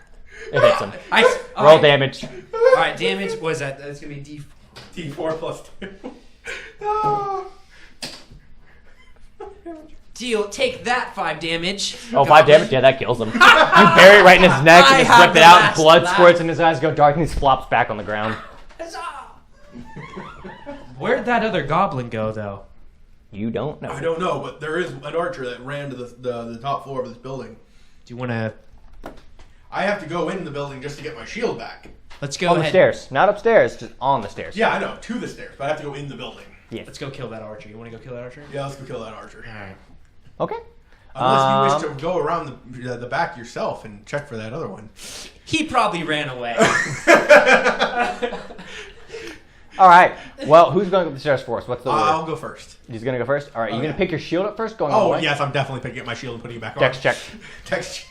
It hits him.
All
Roll
right.
damage.
All right, damage. What is that? That's gonna be
D4 plus 2. No.
Deal. Take that 5 damage.
Oh, 5 damage? Yeah, that kills him. You bury it right in his neck and
I
just
have
rip
the
it out and
last
blood
laugh.
squirts in his eyes, go dark, and he flops back on the ground.
Where'd that other goblin go, though?
You don't know.
I don't know, but there is an archer that ran to the top floor of this building.
Do you want to?
I have to go in the building just to get my shield back.
Let's go
On the
ahead.
stairs. Not upstairs, just on the stairs.
Yeah, I know, to the stairs, but I have to go in the building.
Yeah.
Let's go kill that archer. You want to go kill that archer?
Yeah, let's go kill that archer.
All right.
Okay.
Unless you wish to go around the back yourself and check for that other one.
He probably ran away.
All right. Well, who's going up the stairs for us? What's the order?
I'll go first.
He's going to go first? All right. You going to
Okay.
pick your shield up first? Going all the
Oh,
way?
yes, I'm definitely picking up my shield and putting it back on.
Dex check.
Text.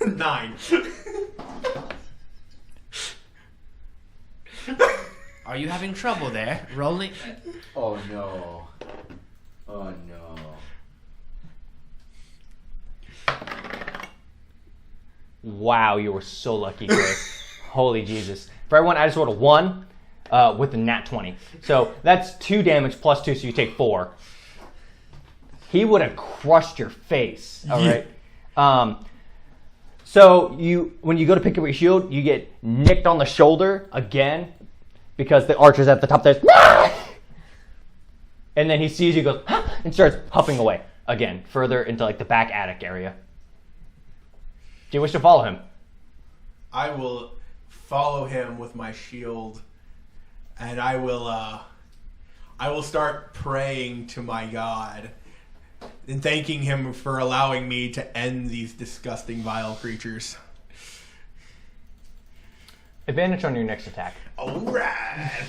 9.
Are you having trouble there? Rolling.
Oh no. Oh no.
Wow, you were so lucky, Chris. Holy Jesus. For everyone, I just rolled a 1 with a nat 20. So that's 2 damage plus 2, so you take 4. He would have crushed your face. All right. So when you go to pick up your shield, you get nicked on the shoulder again because the archer's at the top there. And then he sees you, goes, and starts huffing away again, further into like the back attic area. Do you wish to follow him?
I will follow him with my shield, and I will start praying to my God and thanking him for allowing me to end these disgusting, vile creatures.
Advantage on your next attack.
All right.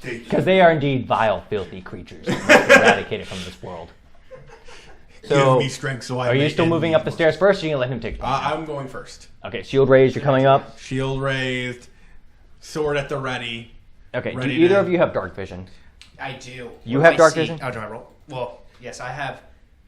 Because they are indeed vile, filthy creatures. And must be eradicated from this world. So,
Give me strength so I
are
may
you still
end
moving
these
up the stairs first, or are you going to let him take
I'm going first.
Okay, shield raised, you're coming up.
Shield raised, sword at the ready.
Okay, do
Ready
either
to-
of you have dark vision?
I do.
You
What do
have
I
dark
see?
vision?
Oh, do I roll? Well, yes, I have.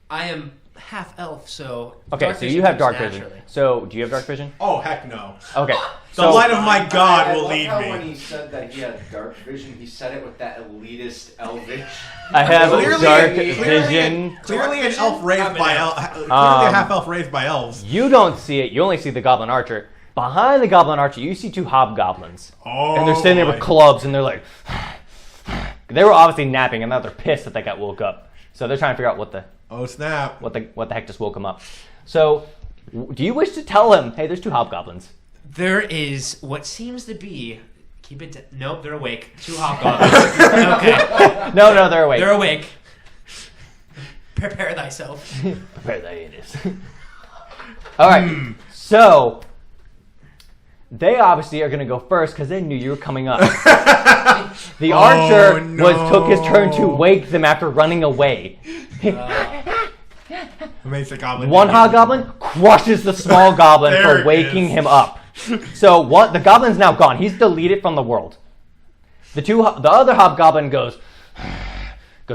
I am half elf, so.
Okay,
dark
so
vision
you have
comes
dark vision.
naturally.
So, do you have dark vision?
Oh, heck no.
Okay,
The
so
light of my God
I
will
love
lead
how when
me.
he said that he had dark vision, he said it with that elitist elvish.
I have
Clearly-
dark
clearly-
vision.
Clearly an elf raised
I'm an
by
elf.
clearly a half elf raised by elves.
You don't see it, you only see the goblin archer. Behind the goblin archer, you see 2 hobgoblins.
Oh,
And they're standing there with
boy.
clubs, and they're like... They were obviously napping, and now they're pissed that they got woke up. So they're trying to figure out what the
snap.
what the heck just woke them up. So, do you wish to tell him, hey, there's 2 hobgoblins?
There is what seems to be. Keep it. Nope, they're awake. 2 hobgoblins. Okay,
No, they're awake.
they're awake. Prepare thyself.
Prepare thy anus. All right, so they obviously are going to go first because they knew you were coming up. The archer took his turn to wake them after running away.
Basic goblin.
One hobgoblin crushes the small goblin
There
for
it
waking
is.
him up. So the goblin's now gone. He's deleted from the world. The other hobgoblin goes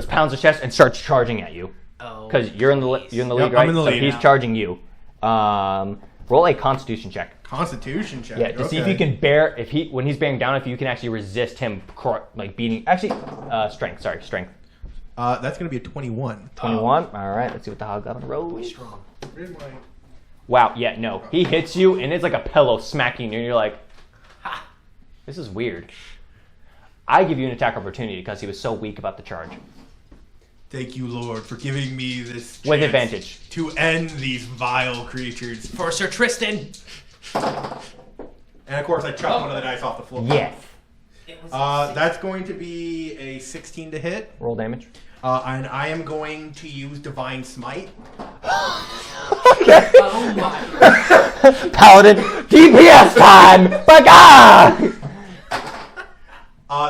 pounds his chest and starts charging at you
Oh,
because you're in the lead,
Yep,
right?
I'm in the
so
lead
he's
now.
charging you. Roll a Constitution check.
Constitution check.
Yeah, to see if you can bear when he's bearing down, if you can actually resist him beating. Actually, strength. Sorry, strength.
That's gonna be a 21.
21. All right, let's see what the hobgoblin rolls.
strong.
Where's my-
Wow, yeah, no. He hits you, and it's like a pillow smacking you, and you're like, ha, this is weird. I give you an attack opportunity because he was so weak about the charge.
Thank you, Lord, for giving me this
With
chance
advantage.
to end these vile creatures.
For Sir Tristan.
And of course, I chopped one of the dice off the floor.
Yes.
That's going to be a 16 to hit.
Roll damage.
And I am going to use Divine Smite.
Oh my.
Paladin, DPS time! Baga!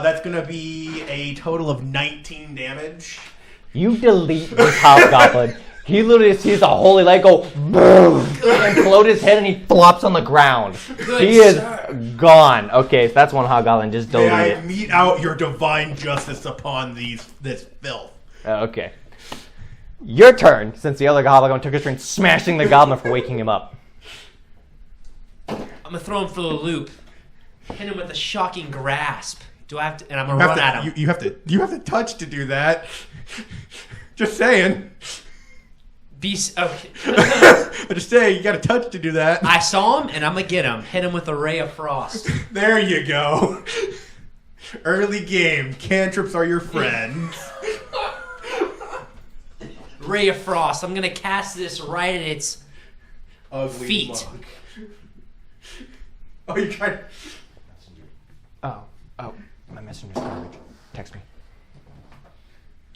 That's going to be a total of 19 damage.
You delete this hobgoblin. He literally sees the holy light go boom, and float his head, and he flops on the ground. He is gone. Okay, so that's one hobgoblin. Just delete
May I
it.
mete out your divine justice upon this filth.
Okay. Your turn, since the other hobgoblin took his turn smashing the goblin for waking him up.
I'm gonna throw him for the loop. Hit him with a shocking grasp. Do I have to? And I'm gonna run at him.
You have to touch to do that. Just saying.
Okay.
I'm just saying, you got to touch to do that.
I saw him, and I'm gonna get him. Hit him with a ray of frost.
There you go. Early game. Cantrips are your friends.
Ray of frost. I'm gonna cast this right at its
Ugly
feet.
mug. Oh, you tried.
Oh, my messenger's garbage. Text me.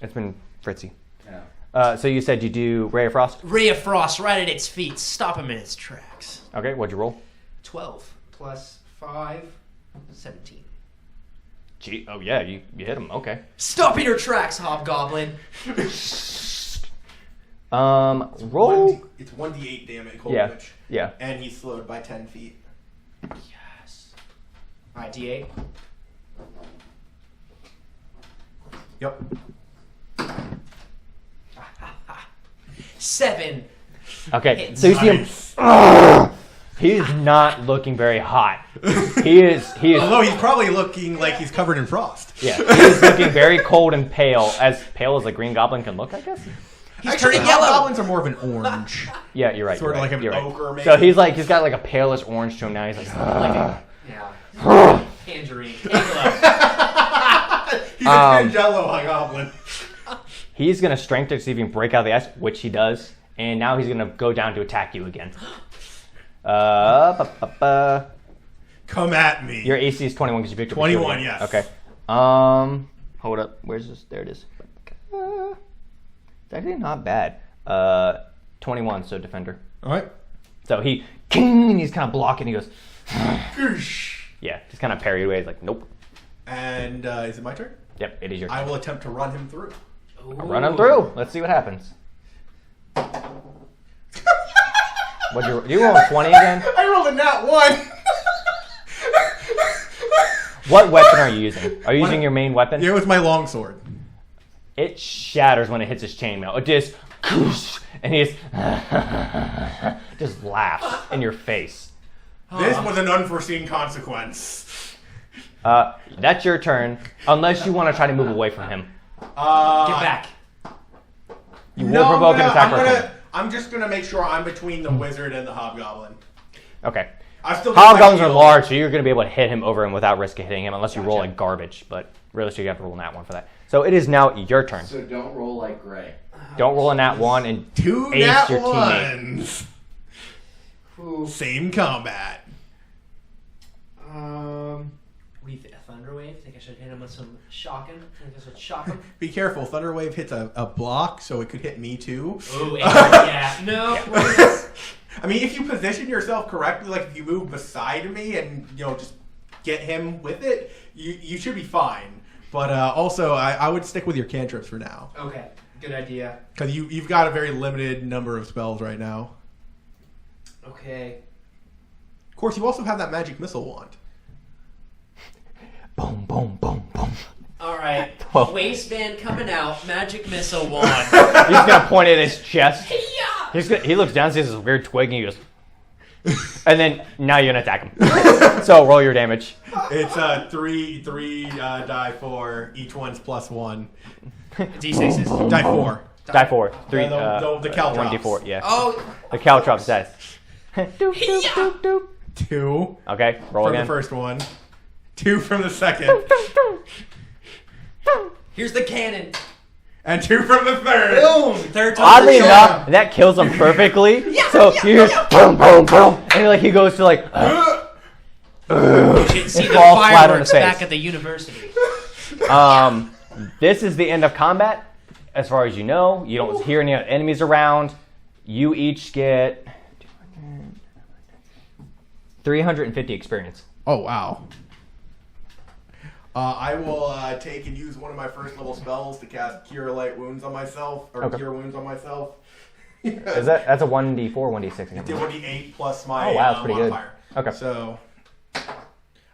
It's been Fritzy.
Yeah.
So you said you do Ray of Frost?
Ray of frost right at its feet. Stop him in its tracks.
Okay, what'd you roll?
12 plus 5, 17.
Gee, oh yeah, you hit him. Okay.
Stop in your tracks, hobgoblin.
Roll.
It's 1d8 damage.
Yeah.
Damage.
Yeah.
And he's slowed by 10 feet.
Yes. All right, D8.
Yep.
7.
Okay, so you see him. He's not looking very hot. He is.
Although he's probably looking like he's covered in frost.
Yeah, he's looking very cold and pale as a green goblin can look, I guess.
He's turning yellow.
Goblins are more of an orange.
Yeah, you're right.
Sort of
you're right,
like an
you're right.
ochre, maybe.
So he's got like a palest orange to him now. He's like,
Yeah. Tangerine. Angelo.
He's a Tangelo goblin.
he's gonna strength to see if he can break out of the ice, which he does, and now he's gonna go down to attack you again.
Come at me.
Your AC is 21 because you picked up
21,
a
yes.
Okay. Hold up. Where's this? There it is. It's actually not bad. 21, so defender.
All right.
So he's kind of blocking. He goes,
Goosh.
yeah, just kind of parried away. He's like, nope.
And is it my turn?
Yep, it is your turn.
I will attempt to run him through.
I'll run him through. Let's see what happens. You roll a 20 again?
I rolled a nat 1.
What weapon are you using? Are you using your main weapon?
It was my longsword.
It shatters when it hits his chainmail. It just, and he just laughs in your face.
This was an unforeseen consequence.
That's your turn, unless you want to try to move away from him.
Get back.
You will provoke an attack for him.
I'm just gonna make sure I'm between the wizard and the hobgoblin.
Okay.
I still
Hobgoblins are large, so you're going to be able to hit him over him without risk of hitting him, unless you roll like garbage. But realistically, you have to roll a nat 1 for that. So it is now your turn.
So don't roll like Gray.
Don't roll a nat 1 and
2
ace
nat
your teammate.
1s. Same combat.
What do you think? A thunder wave? Think I should hit him with some shocking? Think this would shock him?
Be careful. Thunderwave hits a block, so it could hit me too.
Ooh, yeah. No.
I mean, if you position yourself correctly, like if you move beside me and just get him with it, you should be fine. But also, I would stick with your cantrips for now.
Okay, good idea.
Because you've got a very limited number of spells right now.
Okay.
Of course, you also have that magic missile wand.
Boom, boom, boom, boom.
All right.
Well-
Waistband coming out. Magic missile wand.
He's going to point at his chest. He looks down, sees this weird twig, and he goes, and then now you're going to attack him. So roll your damage.
It's three die 4. Each one's +1.
D6s.
Die 4.
Die 4. 3.
The caltrops.
1d4, yeah.
Oh.
The caltrops dice. Doop, doop, doop, doop.
2
Okay, roll
from
again.
the first one. 2 from the second.
Here's the cannon.
And 2 from the third.
Boom. Third time.
Oddly enough, that kills him perfectly. So you hear boom, boom, boom, and he goes to
You should see the
falls flat on his
fireworks
face.
back at the university.
This is the end of combat. As far as you know, you don't hear any enemies around. You each get 350 experience.
Oh, wow. I will take and use one of my first level spells to cast Cure Light Wounds on myself, or Cure Wounds on myself.
Is that's a 1d4, 1d6?
It's a 1d8 plus my
oh, wow, that's pretty
modifier.
good. Okay.
So,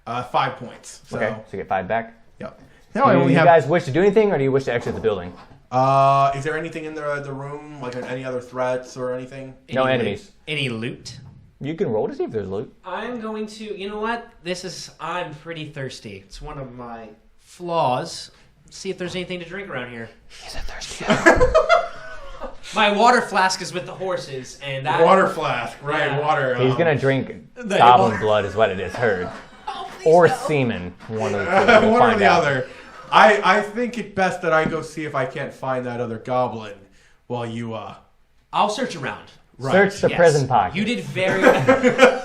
5 points. So.
Okay, so you get 5 back.
Yep.
Do you guys wish to do anything, or do you wish to exit the building?
Is there anything in the room, like any other threats or anything?
No enemies.
Any loot?
You can roll to see if there's loot.
I'm going to, you know what? I'm pretty thirsty. It's one of my flaws. Let's see if there's anything to drink around here.
He's a thirsty.
My water flask is with the horses, and that...
Water flask, right,
Yeah.
water.
He's going to drink goblin blood is what it is heard. Or semen. One of the two. We'll
one or
find
the
out.
other. I think it best that I go see if I can't find that other goblin while you,
I'll search around.
Right.
Search the prison pocket.
You did very well.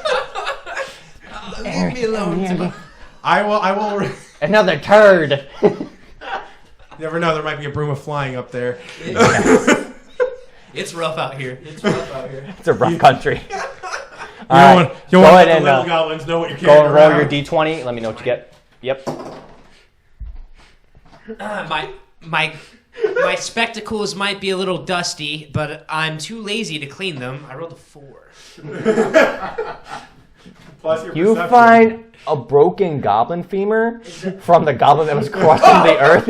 Leave me alone.
I will...
Another turd.
Never know, there might be a broom of flying up there.
It's rough out here.
It's a rough country.
You
All
don't
right,
want
go
to
ahead
let
and
the little goblins know what you're
go
carrying
and roll
around.
your d20. Let me know what you get. Yep.
My spectacles might be a little dusty, but I'm too lazy to clean them. I rolled a 4.
Plus your
You
perception.
find a broken goblin femur from the goblin that was crushed into the earth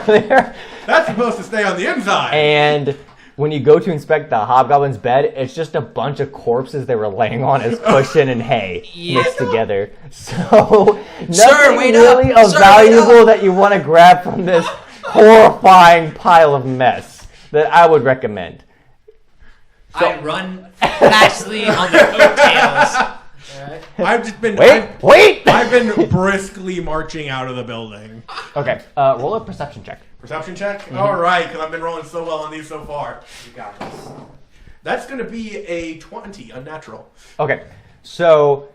earlier.
That's supposed to stay on the inside.
And when you go to inspect the hobgoblin's bed, it's just a bunch of corpses they were laying on as cushion and hay mixed together. So nothing
wait
really
up.
of
Sir,
valuable that you want to grab from this horrifying pile of mess that I would recommend.
I run fastly on the coattails.
I've just been...
Wait!
I've been briskly marching out of the building.
Okay, roll a perception check.
Perception check? All right, because I've been rolling so well on these so far.
You got this.
That's going to be a 20, unnatural.
Okay, so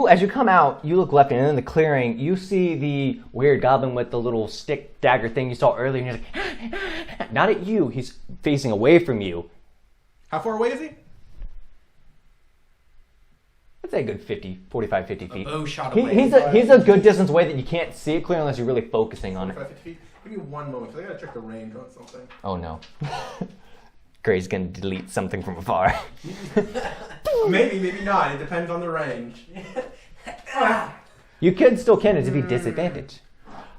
as you come out, you look left, and in the clearing, you see the weird goblin with the little stick dagger thing you saw earlier, and you're like, not at you, he's facing away from you.
How far away is he?
I'd say a good 45, 50 feet.
A bow shot away.
He's a good distance away that you can't see it clearly unless you're really focusing on it.
45 feet. Give me one moment, because I got to check the range on something.
Oh no. Gray's gonna delete something from afar.
Maybe, maybe not. It depends on the range.
You can still can it to be disadvantage.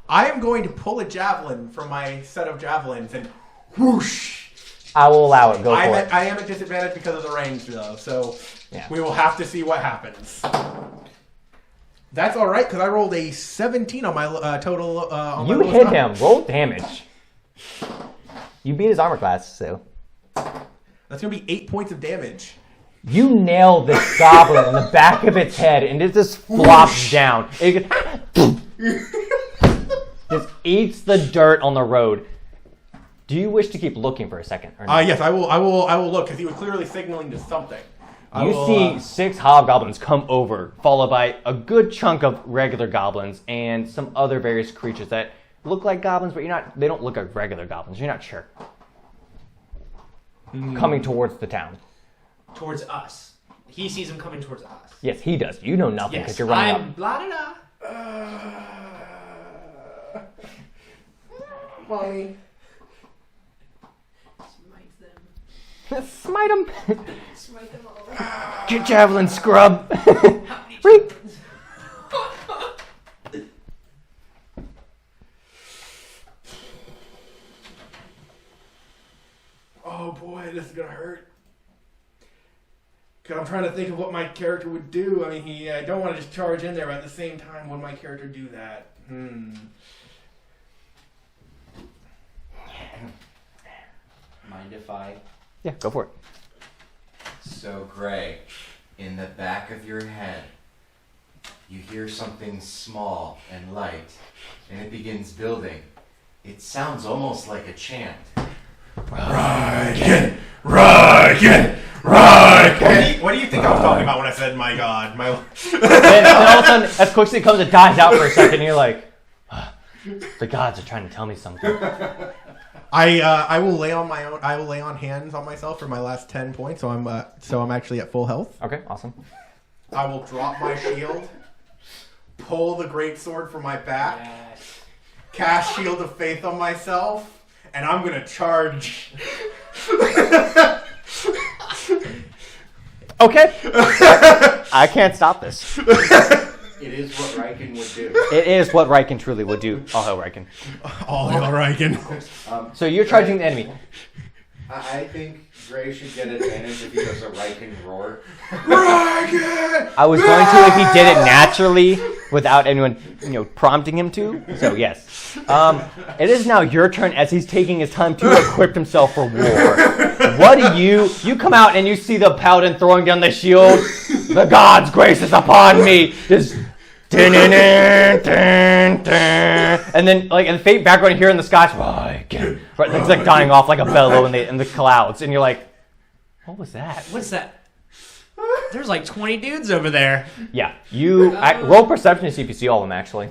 I am going to pull a javelin from my set of javelins and whoosh.
I will allow it. Go for it.
I am at disadvantage because of the range, though, so
Yeah.
we will have to see what happens. That's all right, because I rolled a 17 on my total. On
You
my
hit
lowest
him. Roll damage. You beat his armor class, so.
That's going to be 8 points of damage.
You nail this goblin in the back of its head, and it just flops down. It just eats the dirt on the road. Do you wish to keep looking for a second? Or not?
Yes, I will look, because he was clearly signaling to something.
You see 6 hobgoblins come over, followed by a good chunk of regular goblins and some other various creatures that look like goblins, but they don't look like regular goblins. You're not sure. Coming towards the town.
Towards us. He sees him coming towards us.
Yes, he does. You know nothing because
Yes,
you're running
I'm blah-da-da.
Mommy.
Smite them.
up. Smite him.
Smite them all.
Get javelin, scrub.
How many
Reap.
javelins?
Oh boy, this is gonna hurt. Cause I'm trying to think of what my character would do. I mean, I don't want to just charge in there, but at the same time, would my character do that?
Mind if I?
Yeah, go for it.
So, Gray, in the back of your head, you hear something small and light, and it begins building. It sounds almost like a chant.
Ryan! Ryan! Ryan! What do you think I was talking about when I said, my God?
Then all of a sudden, as quickly it comes, it dies out for a second, and you're like, the gods are trying to tell me something.
I will lay on my own. I will lay on hands on myself for my last 10 points. So I'm actually at full health.
Okay, awesome.
I will drop my shield, pull the greatsword from my back,
Yes.
cast Shield of Faith on myself, and I'm gonna charge.
Okay. I can't stop this.
It is what Riken would do.
It is what Riken truly would do. All hail Riken.
All hail Riken.
So you're charging the enemy.
I think Gray should get advantage if he does a Riken roar.
Riken!
I was going to if he did it naturally without anyone, prompting him to. So yes. It is now your turn as he's taking his time to equip himself for war. What do you come out and you see the paladin throwing down the shield. The God's grace is upon me. Just and then like in the faint background here in the sky, right, it's like dying off like a bellow in the clouds, and you're like, what was that?
What's that? There's like 20 dudes over there.
Yeah, roll perception to see if you see all of them actually.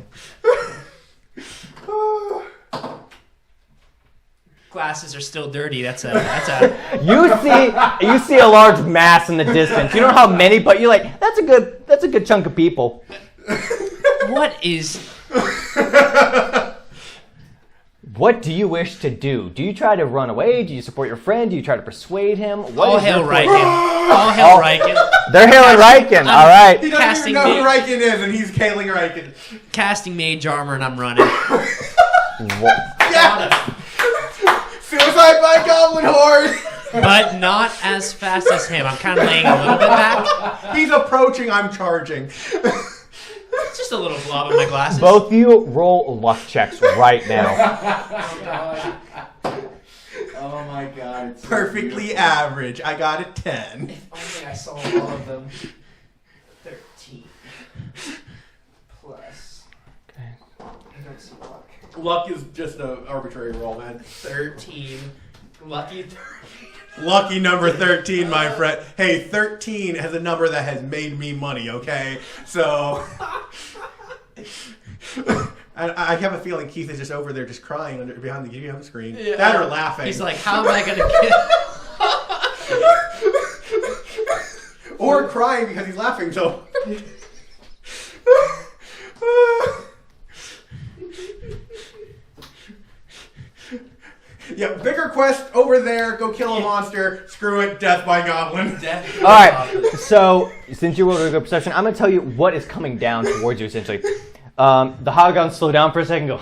Glasses are still dirty. That's a.
You see a large mass in the distance. You don't know how many, but you're like, that's a good chunk of people.
What is?
What do you wish to do? Do you try to run away? Do you support your friend? Do you try to persuade him?
All hail Riken. All hail Riken.
They're hailing Riken. All right.
He doesn't even know who Riken is, and he's hailing Riken.
Casting mage armor, and I'm running.
Yeah. Suicide by Goblin Horde.
But not as fast as him. I'm kind of laying a little bit back.
He's approaching. I'm charging.
Just a little blob on my glasses.
Both of you roll luck checks right now.
Oh my god. It's
Perfectly
so
average. I got a 10.
If only I saw all of them. 13. Plus.
Okay.
I don't see luck.
Luck is just an arbitrary roll, man.
13. Lucky 13.
Lucky number 13, my friend. Hey, 13 has a number that has made me money, okay? So... I have a feeling Keith is just over there just crying behind the game screen.
Yeah.
That or laughing.
He's like, how am I going to get...
Or crying because he's laughing, so... Yeah, bigger quest over there. Go kill a monster. Screw it. Death by goblin.
Death.
All right. So since you rolled a good perception, I'm gonna tell you what is coming down towards you. Essentially, the hobgoblins slow down for a second. Go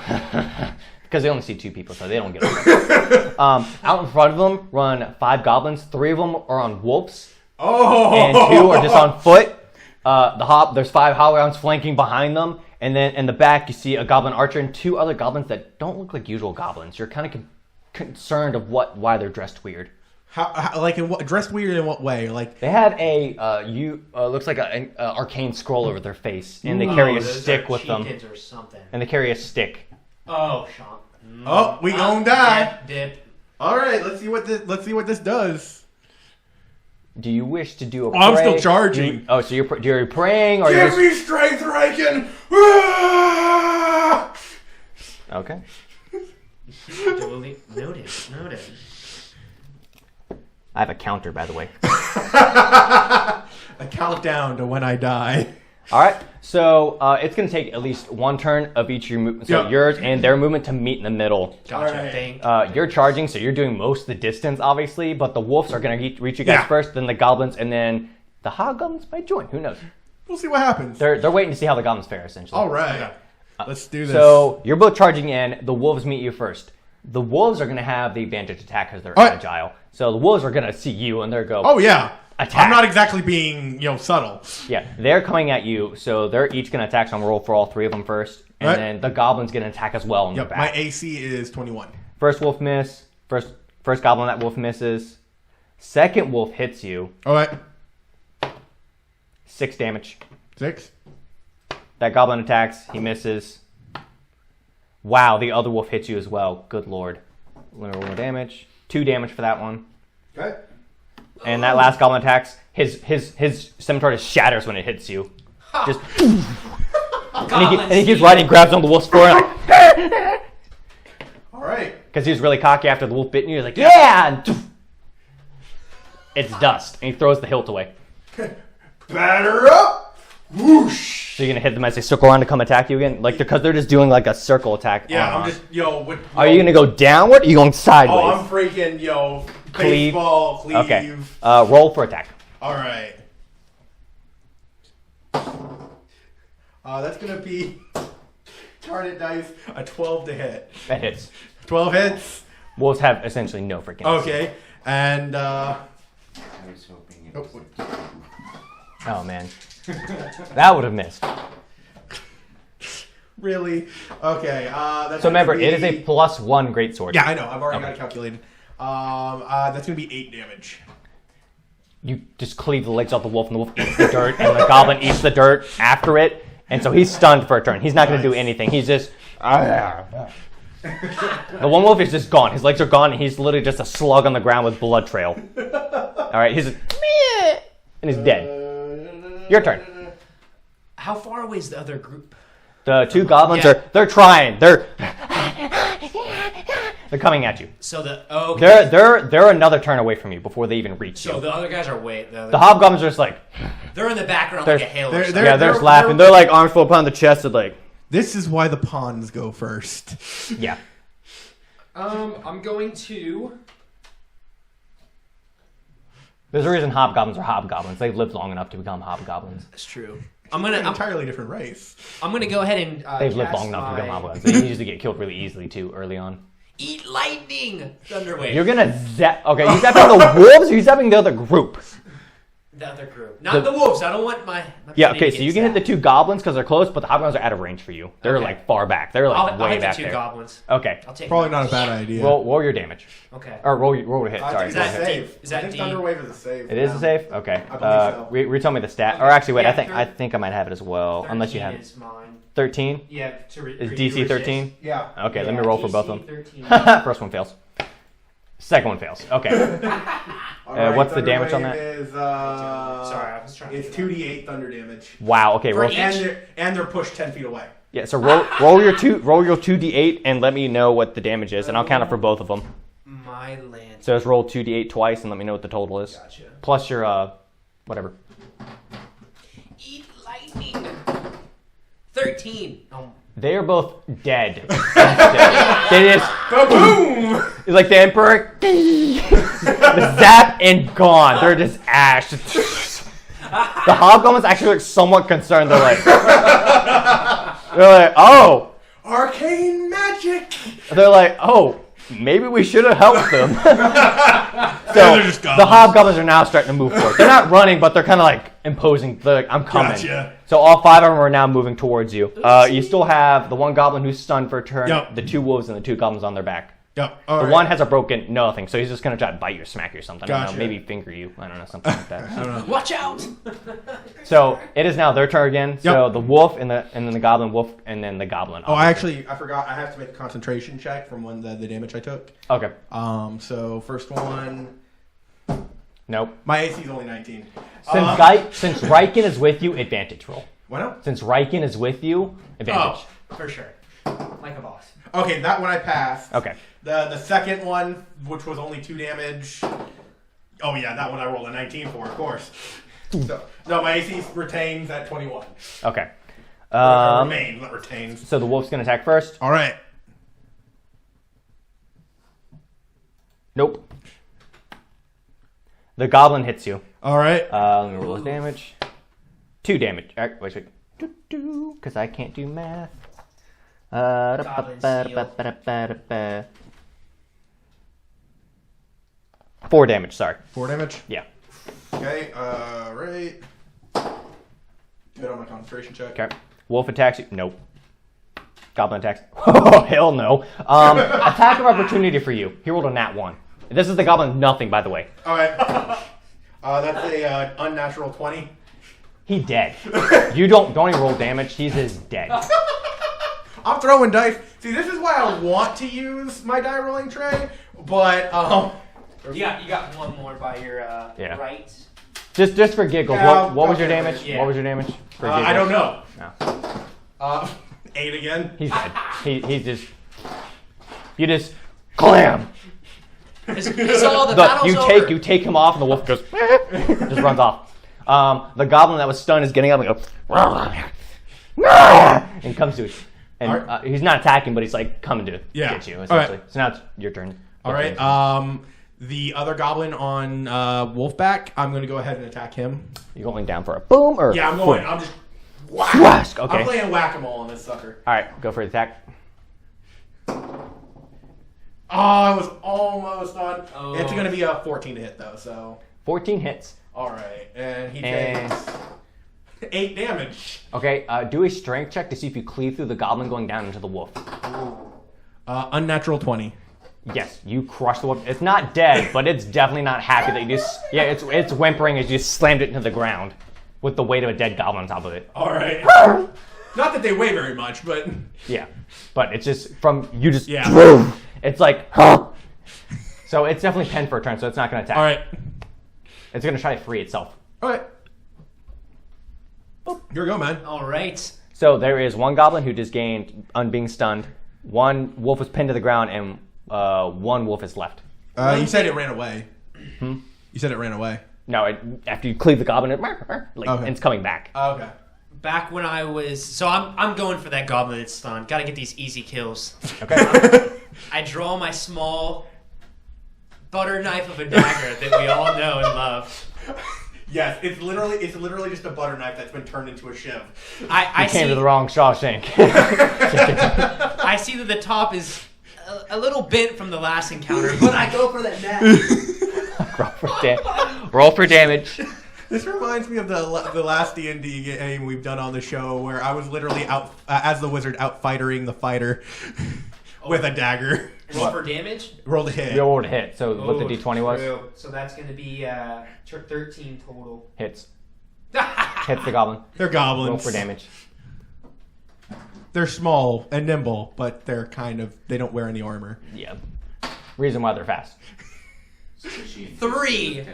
because they only see 2 people, so they don't get over. Out in front of them run 5 goblins. 3 of them are on wolves, and 2 are just on foot. There's 5 hobgoblins flanking behind them, and then in the back you see a goblin archer and 2 other goblins that don't look like usual goblins. You're kind of concerned of why they're dressed weird.
How like in what dressed weird in what way? Like
they have a looks like an arcane scroll over their face, and they carry a stick with them.
Or something.
And they carry a stick.
Oh, Sean.
Oh, we gonna die.
Dip.
All right, let's see what this does.
Do you wish to do a?
I'm still charging.
So you're praying, or
give me strength, Riken.
Okay.
Noted.
I have a counter, by the way.
A countdown to when I die.
All right. So it's going to take at least 1 turn of each of your movement. So yours and their movement to meet in the middle.
Gotcha.
Right.
You're charging, so you're doing most of the distance, obviously. But the wolves are going to reach you guys first, then the goblins, and then the hobgoblins might join. Who knows?
We'll see what happens.
They're waiting to see how the goblins fare, essentially.
All right. Okay. Let's do this.
So you're both charging in. The wolves meet you first. The wolves are going to have the advantage attack because they're agile. So the wolves are going to see you and they're go.
Oh yeah.
Attack.
I'm not exactly being subtle.
Yeah, they're coming at you, so they're each going to attack. So I'm going to roll for all 3 of them first, and then the goblin's going to attack as well in the back.
My AC is 21.
First wolf miss. First goblin that wolf misses. Second wolf hits you.
All right.
6 damage.
6.
That goblin attacks. He misses. Wow, the other wolf hits you as well. Good lord. Roll more damage. 2 damage for that one.
Okay.
And that last goblin attacks. His scimitar just shatters when it hits you. Just. and he keeps riding, grabs on the wolf's fur, and like.
All right.
Because he was really cocky after the wolf bit you. He was like, yeah! And it's dust. And he throws the hilt away.
Batter up! Whoosh!
So you're gonna hit them as they circle around to come attack you again, like because they're just doing like a circle attack.
Yeah,
on.
I'm just
Are you gonna go downward? Or are you going sideways?
Oh, I'm freaking
Cleave.
baseball cleave.
Okay. Roll for attack.
All right. That's gonna be target dice a 12 to hit.
That hits.
12 hits.
Wolves have essentially no freaking.
Okay, and
I was hoping it was
Oh man, that would have missed.
really okay. That's
So remember,
gonna
it is a
be-
+1 greatsword.
Yeah, I know. I've already got
Okay.
it calculated. That's gonna be 8 damage.
You just cleave the legs off the wolf, and the wolf eats the dirt, and the goblin eats the dirt after it, and so he's stunned for a turn. He's not going to do
Nice.
anything. He's just. The one wolf is just gone. His legs are gone, and he's literally just a slug on the ground with blood trail. All right, he's just, and he's dead. Your turn.
How far away is the other group?
The two goblins
Yeah.
they're trying. They're coming at you.
So okay.
They're another turn away from you before they even reach
So
you.
the other guys are way.
The hobgoblins are just like,
They're in the background
They're-
like a hail.
they're-
or something.
yeah, they're just laughing. They're like arms full upon the chest and like,
This is why the pawns go first.
yeah.
I'm going to.
There's a reason hobgoblins are hobgoblins. They've lived long enough to become hobgoblins.
That's true.
An entirely different race.
I'm gonna go ahead and.
They've lived
cast
long enough to become
my
hobgoblins. They usually get killed really easily too early on.
Eat lightning, Thunderwave.
You're gonna zap. Okay, you zapping the wolves or you zapping the other group?
The other group, not the wolves. I don't want my.
Yeah. Okay, so you can hit the two goblins because they're close, but the hobgoblins are out of range for you. They're
Okay.
like far back. They're like
I'll
way
hit
back
the two
there.
goblins.
Okay.
I'll take.
Probably
them.
not a bad idea.
Roll your damage.
Okay.
Or roll your hit.
I
Sorry.
think
Is that
it's a
deep?
save.
Is that
I think
deep?
Thunderwave is a save.
It is a safe. Okay.
I believe so.
Retell me the stat. Or actually, wait.
Yeah,
I think I might have it as well. Unless you have
Is mine.
13.
Yeah.
Is DC 13?
Yeah.
Okay. Let me roll for both of them.
13.
First one fails. Second one fails. Okay.
All right,
what's the damage on that?
Is,
Sorry, I was trying to.
It's 2d8 thunder damage.
Wow. Okay. Roll.
each?
And they're pushed 10 feet away.
Yeah. So roll your 2d8 and let me know what the damage is, and I'll count it for both of them.
My land.
So just roll 2d8 twice and let me know what the total is.
Gotcha.
Plus your whatever.
Eat lightning. 13. Oh.
They are both dead. They just
Boom!
it's like the emperor. The zap and gone. They're just ash. The hobgoblins actually look somewhat concerned. They're like, oh.
Arcane magic!
They're like, oh, maybe we should have helped them. So
they're just
the
goblins.
hobgoblins are now starting to move forward. They're not running, but they're kind of like imposing. They're like, I'm coming.
Gotcha.
So all 5 of them are now moving towards you. You still have the one goblin who's stunned for a turn,
Yep.
the 2 wolves, and the 2 goblins on their back.
Yep.
The one has a broken nothing, so he's just gonna try to bite you or smack you or something. I don't
Gotcha.
know, maybe finger you. I don't know, something like that.
Watch out!
So it is now their turn again. So
Yep.
the wolf and then the goblin wolf and then the goblin.
Oh, I forgot. I have to make a concentration check from the damage I took.
Okay.
So first one,
Nope.
my AC is only 19.
Since Riken is with you, advantage roll.
Why not?
Since Riken is with you, advantage.
Oh, for sure. Like a boss.
Okay, that one I passed.
Okay.
The second one, which was only 2 damage. Oh yeah, that one I rolled a 19 for, of course. So, no, my AC retains at 21.
Okay.
Remains, not retains.
So the wolf's gonna attack first.
All right.
Nope. The goblin hits you.
All right.
Let me roll his damage. 2 damage. Wait. Because I can't do math. 4 damage, sorry.
4 damage.
Yeah.
Okay. Right. Good on my concentration check.
Okay. Wolf attacks you. Nope. Goblin attacks. Oh, hell no. Attack of opportunity for you. He rolled a nat 1. This is the goblin nothing, by the way.
All right. That's a unnatural 20.
He dead. You don't even roll damage. He's just dead.
I'm throwing dice. See, this is why I want to use my die rolling tray, but
You got one more by your
Yeah.
right.
Just for giggles.
Yeah,
what was your
okay,
damage?
yeah.
What was your damage? For giggles?
I don't know.
No.
8 again.
He's dead. He's just. You just clam.
It's all the battle's over.
You take him off, and the wolf goes just runs off. The goblin that was stunned is getting up and goes, and comes to it. And he's not attacking, but he's like coming to get you, essentially. So now it's your turn.
All right. The other goblin on Wolfback, I'm going to go ahead and attack him.
You going down for a boom or?
Yeah, I'm going. I'm just
whack. Okay.
I'm playing whack-a-mole on this sucker.
All right, go for the attack.
Oh, I was almost on.
Oh.
It's going to be a 14 to hit though. So
14 hits.
all right, and he takes 8 damage.
Okay, do a strength check to see if you cleave through the goblin going down into the wolf.
Unnatural 20.
Yes, you crush the wolf. It's not dead, but it's definitely not happy that you just... Yeah, it's whimpering as you just slammed it into the ground with the weight of a dead goblin on top of it.
All right. Not that they weigh very much, but...
Yeah, but it's just from... You just...
Yeah.
It's like... So it's definitely penned for a turn, so it's not going to attack.
All right.
It's going to try to free itself.
All right. Oh, here we go, man.
All right.
So there is one goblin who just gained on being stunned. One wolf was pinned to the ground, and one wolf is left.
You said it ran away. You said it ran away.
No, after you cleave the goblin, it's coming back.
Okay.
Back when I was... So I'm going for that goblin that's stunned. Got to get these easy kills.
Okay.
I draw my small butter knife of a dagger that we all know and love.
Yes, it's literally just a butter knife that's been turned into a shiv.
I
came
see,
to the wrong Shawshank.
I see that the top is a little bent from the last encounter, but I go for that neck.
Roll for damage.
This reminds me of the last D&D game we've done on the show where I was literally out as the wizard out fightering the fighter with a dagger.
Roll for damage?
Roll to hit.
You rolled a hit. So what the D20 was?
True. So that's going to be 13 total.
Hits. Hits the goblin.
They're goblins.
Roll for damage.
They're small and nimble, but they're they don't wear any armor.
Yeah. Reason why they're fast.
3.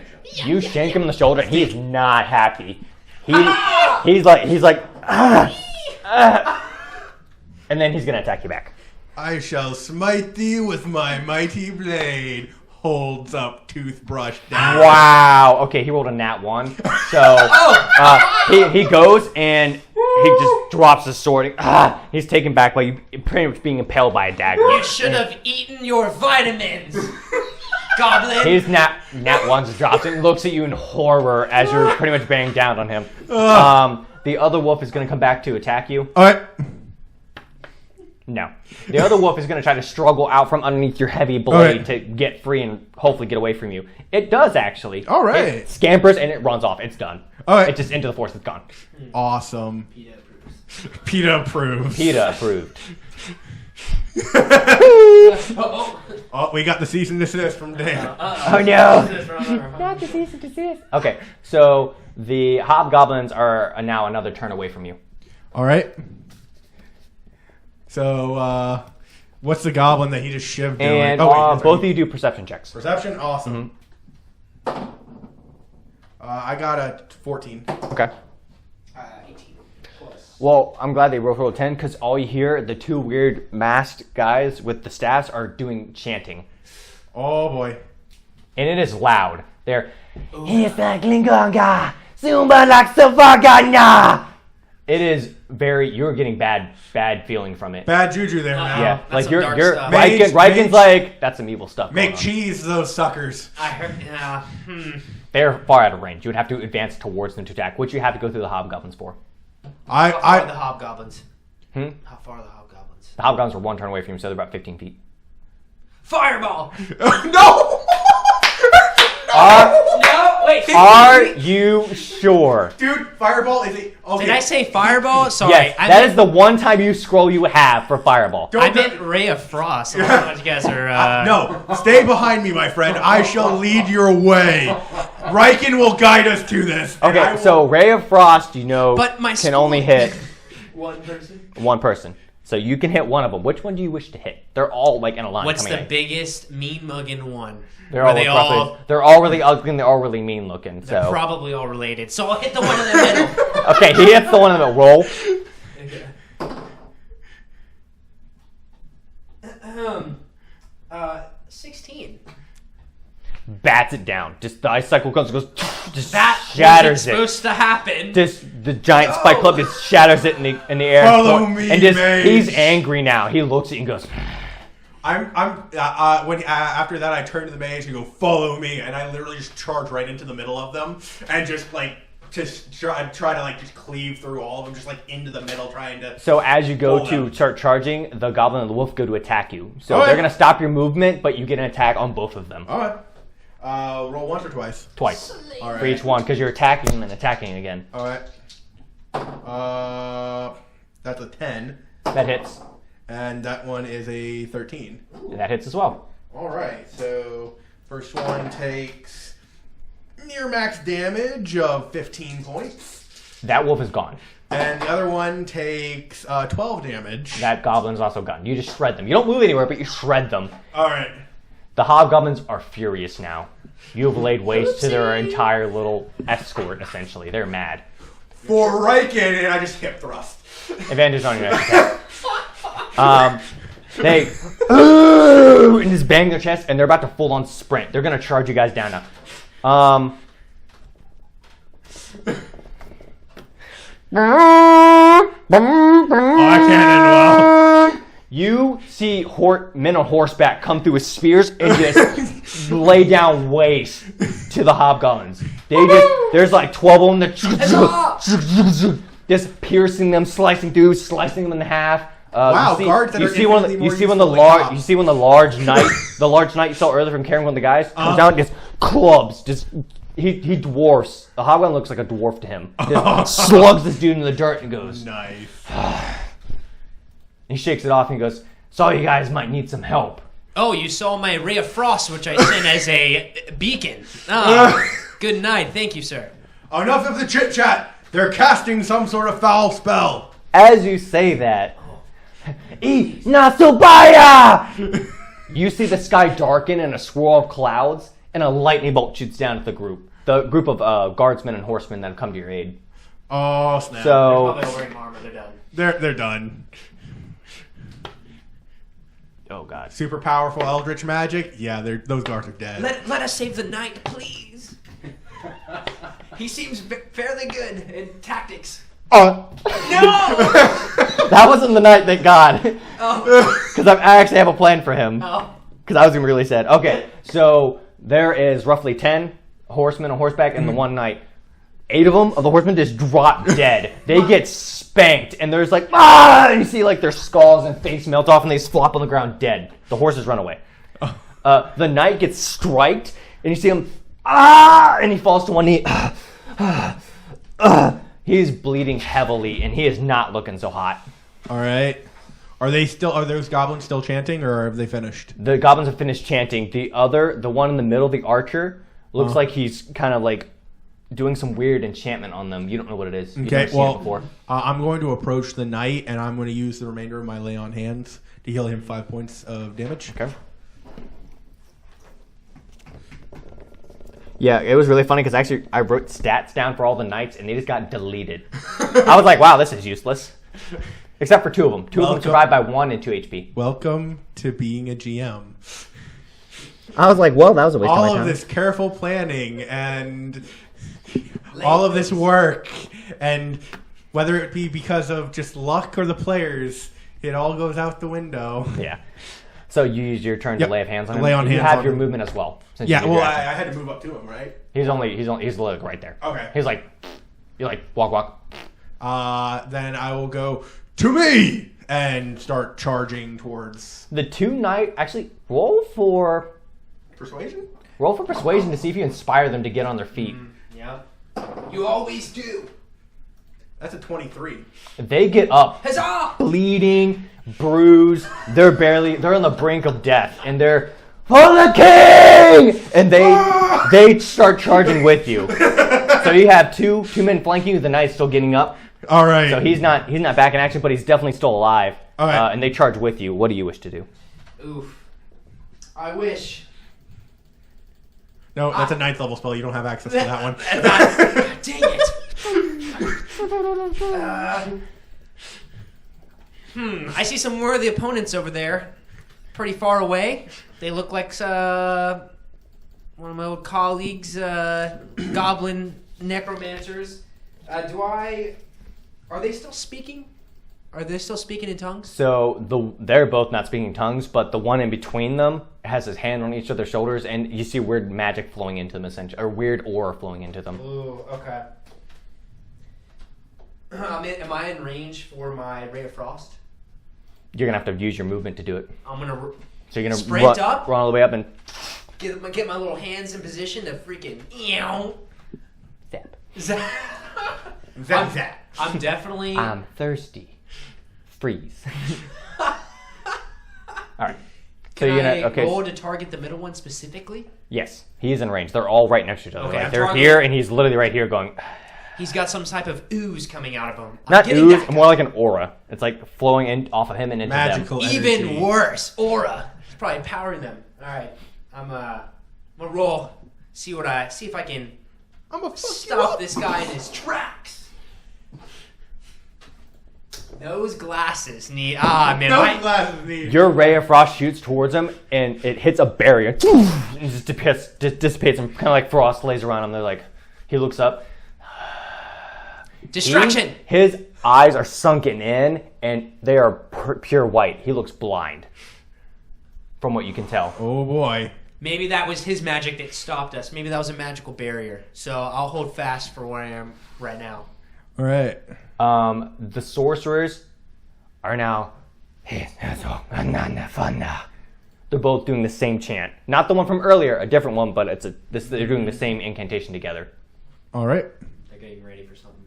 You shank him in the shoulder. He is not happy. He's like and then he's gonna attack you back.
I shall smite thee with my mighty blade. Holds up toothbrush down.
Wow. Okay, he rolled a nat 1. So he goes and he just drops the sword. He's taken back like pretty much being impaled by a dagger.
You should have eaten your vitamins, goblin.
His nat 1 just drops and looks at you in horror as you're pretty much bearing down on him. The other wolf is going to come back to attack you.
All right.
No. The other wolf is going to try to struggle out from underneath your heavy blade to get free and hopefully get away from you. It does, actually.
All right.
It scampers and it runs off. It's done.
All right.
It's just into the forest. It's gone.
Awesome. PETA approves.
PETA approved.
Oh, we got the cease and desist from Dan.
Oh, no. Not the cease and desist. Okay, so the hobgoblins are now another turn away from you.
All right. So, what's the goblin that he just shivved doing?
And both of you do perception checks.
Perception? Awesome. I got a 14.
Okay.
18 plus.
Well, I'm glad they rolled 10 because all you hear, the two weird masked guys with the staffs are doing chanting.
Oh, boy.
And it is loud. They're, it is very, you're getting bad feeling from it.
Bad juju there, man.
Yeah,
That's
like
some
you're
dark stuff.
Riken's like, that's some evil stuff.
Make
going on.
cheese, those suckers.
I heard.
They're far out of range. You would have to advance towards them to attack, which you have to go through the hobgoblins for.
How far are the hobgoblins?
Hmm?
How far are the hobgoblins?
The hobgoblins are one turn away from you, so they're about 15 feet.
Fireball!
No!
No, wait.
Are you sure?
Dude, fireball is a... Okay.
Did I say fireball? Sorry.
Yes, that is the one time you scroll you have for fireball.
I meant Ray of Frost. I don't know what you guys are...
No, stay behind me, my friend. I shall lead your way. Riken will guide us to this.
Okay, so Ray of Frost,
But my
can only hit
one person?
one person. So you can hit one of them. Which one do you wish to hit? They're all like in a line.
What's the
coming at you.
biggest mean mugging one?
They're all really ugly and they're all really mean looking.
They're
So
probably all related. So I'll hit the one in the middle.
okay, he hits the one in the roll.
16.
bats it down. Just the ice cycle comes, goes, just
That
shatters
wasn't
it.
supposed to happen.
Just the giant spike club just shatters it in the air.
Follow me,
and just
mage.
he's angry now. He looks at you and goes,
After that, I turn to the mage and go, follow me, and I literally just charge right into the middle of them and just like just try to like just cleave through all of them, just like into the middle, trying to.
So as you go
pull
to
them.
start charging, the goblin and the wolf go to attack you. So
All right.
they're gonna stop your movement, but you get an attack on both of them.
All right. Roll once or twice.
Twice
All right.
for each one, because you're attacking and then attacking again.
All right. That's a 10,
That hits.
and that one is a 13.
That hits as well.
All right. So first one takes near max damage of 15 points,
That wolf is gone.
and the other one takes 12 damage.
That goblin's also gone. You just shred them. You don't move anywhere, but you shred them.
All right.
The hobgoblins are furious now. You have laid waste to their entire little escort, essentially. They're mad.
For Riken, and I just hip thrust.
Advantage on your next attack. They and just bang their chest, and they're about to full on sprint. They're gonna charge you guys down now.
Oh, I can't end well.
You see men on horseback come through with spears and just lay down waste to the hobgoblins. There's like 12 of them that just piercing them, slicing them in half.
Wow, guards that are infinitely more
you see
useful than cops.
when the large knight you saw earlier from carrying one of the guys comes down and just clubs, he dwarfs. The hobgoblin looks like a dwarf to him. Just slugs this dude in the dirt and goes.
Nice.
He shakes it off and he goes, "So you guys might need some help."
Oh, you saw my ray of frost, which I sent as a beacon. Oh, good night. Thank you, sir.
Enough of the chit chat. They're casting some sort of foul spell.
As you say that, Nasobaya! You see the sky darken and a swirl of clouds, and a lightning bolt shoots down at the group of guardsmen and horsemen that have come to your aid.
Oh snap!
So,
Probably wearing armor. They're done.
They're done.
oh god.
Super powerful eldritch magic. Yeah, those guards are dead.
Let us save the knight, please. He seems fairly good in tactics.
Oh.
No!
That wasn't the night, thank God.
Oh.
Because I actually have a plan for him.
Oh.
Because I was going to be really sad. Okay, so there is roughly 10 horsemen on horseback and the one knight. 8 of them, of the horsemen, just drop dead. They get spanked, and there's like, ah! And you see like their skulls and face melt off, and they just flop on the ground dead. The horses run away. The knight gets striked, and you see him, ah! And he falls to one knee. He's bleeding heavily, and he is not looking so hot.
All right. Are those goblins still chanting, or have they finished?
The goblins have finished chanting. The one in the middle, the archer, looks like he's kind of like doing some weird enchantment on them. You don't know what it is. You've never seen it before.
I'm going to approach the knight, and I'm going to use the remainder of my lay on hands to heal him 5 points of damage.
Okay. Yeah, it was really funny because actually I wrote stats down for all the knights, and they just got deleted. I was like, wow, this is useless. Except for 2 of them. 2 of them survived by 1 and 2 HP.
Welcome to being a GM.
I was like, well, that was a waste of my
All
time.
of this careful planning and all of this work, and whether it be because of just luck or the players, it all goes out the window.
Yeah. So you use your turn to lay of hands on him.
Lay on
you
hands
have
on
your
him.
movement as well.
Yeah, well, I had to move up to him, right?
He's like right there.
Okay.
He's like, you're like, walk.
Then I will go to me and start charging towards
The 2 knight, actually, roll for
persuasion.
persuasion to see if you inspire them to get on their feet.
Yeah. You always do.
That's a 23.
They get up,
Huzzah!
bleeding, bruised. They're on the brink of death, and they're for the king, and they start charging with you. So you have two men flanking you. The knight's still getting up.
All right.
So he's not back in action, but he's definitely still alive.
All right.
And they charge with you. What do you wish to do?
Oof. I wish.
No, that's a 9th level spell. You don't have access to that one.
Dang it. I see some more of the opponents over there. Pretty far away. They look like one of my old colleagues, goblin necromancers. Are they still speaking? Are they still speaking in tongues?
So they're both not speaking tongues, but the one in between them has his hand on each of their shoulders, and you see weird magic flowing into them, essentially, or weird aura flowing into them.
Ooh, okay. Am I in range for my Ray of Frost?
You're gonna have to use your movement to do it.
I'm gonna.
So you're gonna
sprint up,
run all the way up, and
get my little hands in position to freaking
zap.
Zap.
I'm definitely.
I'm thirsty. Freeze. All right. So
Can
you're
I
gonna
roll to target the middle one specifically?
Yes, he's in range. They're all right next to each other.
Okay, I'm
They're
targeting-
here, and he's literally right here, going.
He's got some type of ooze coming out of him. I'm
Not
getting
ooze,
that
more like an aura. It's like flowing in off of him and into
Magical
them.
energy.
Even worse, aura. It's probably empowering them. All right, I'm gonna roll. See if I can
I'm gonna fuck you
stop
up.
this guy in his tracks. Those glasses need. Man,
No glasses needed.
Your ray of frost shoots towards him, and it hits a barrier. And just dissipates him, kind of like frost lays around him. They're like, he looks up.
distraction.
His eyes are sunken in, and they are pure white. He looks blind, from what you can tell.
Oh boy.
Maybe that was his magic that stopped us. Maybe that was a magical barrier. So I'll hold fast for where I am right now.
All right.
The sorcerers are now. They're both doing the same chant. Not the one from earlier, a different one, but they're doing the same incantation together.
All right.
They're getting ready for something.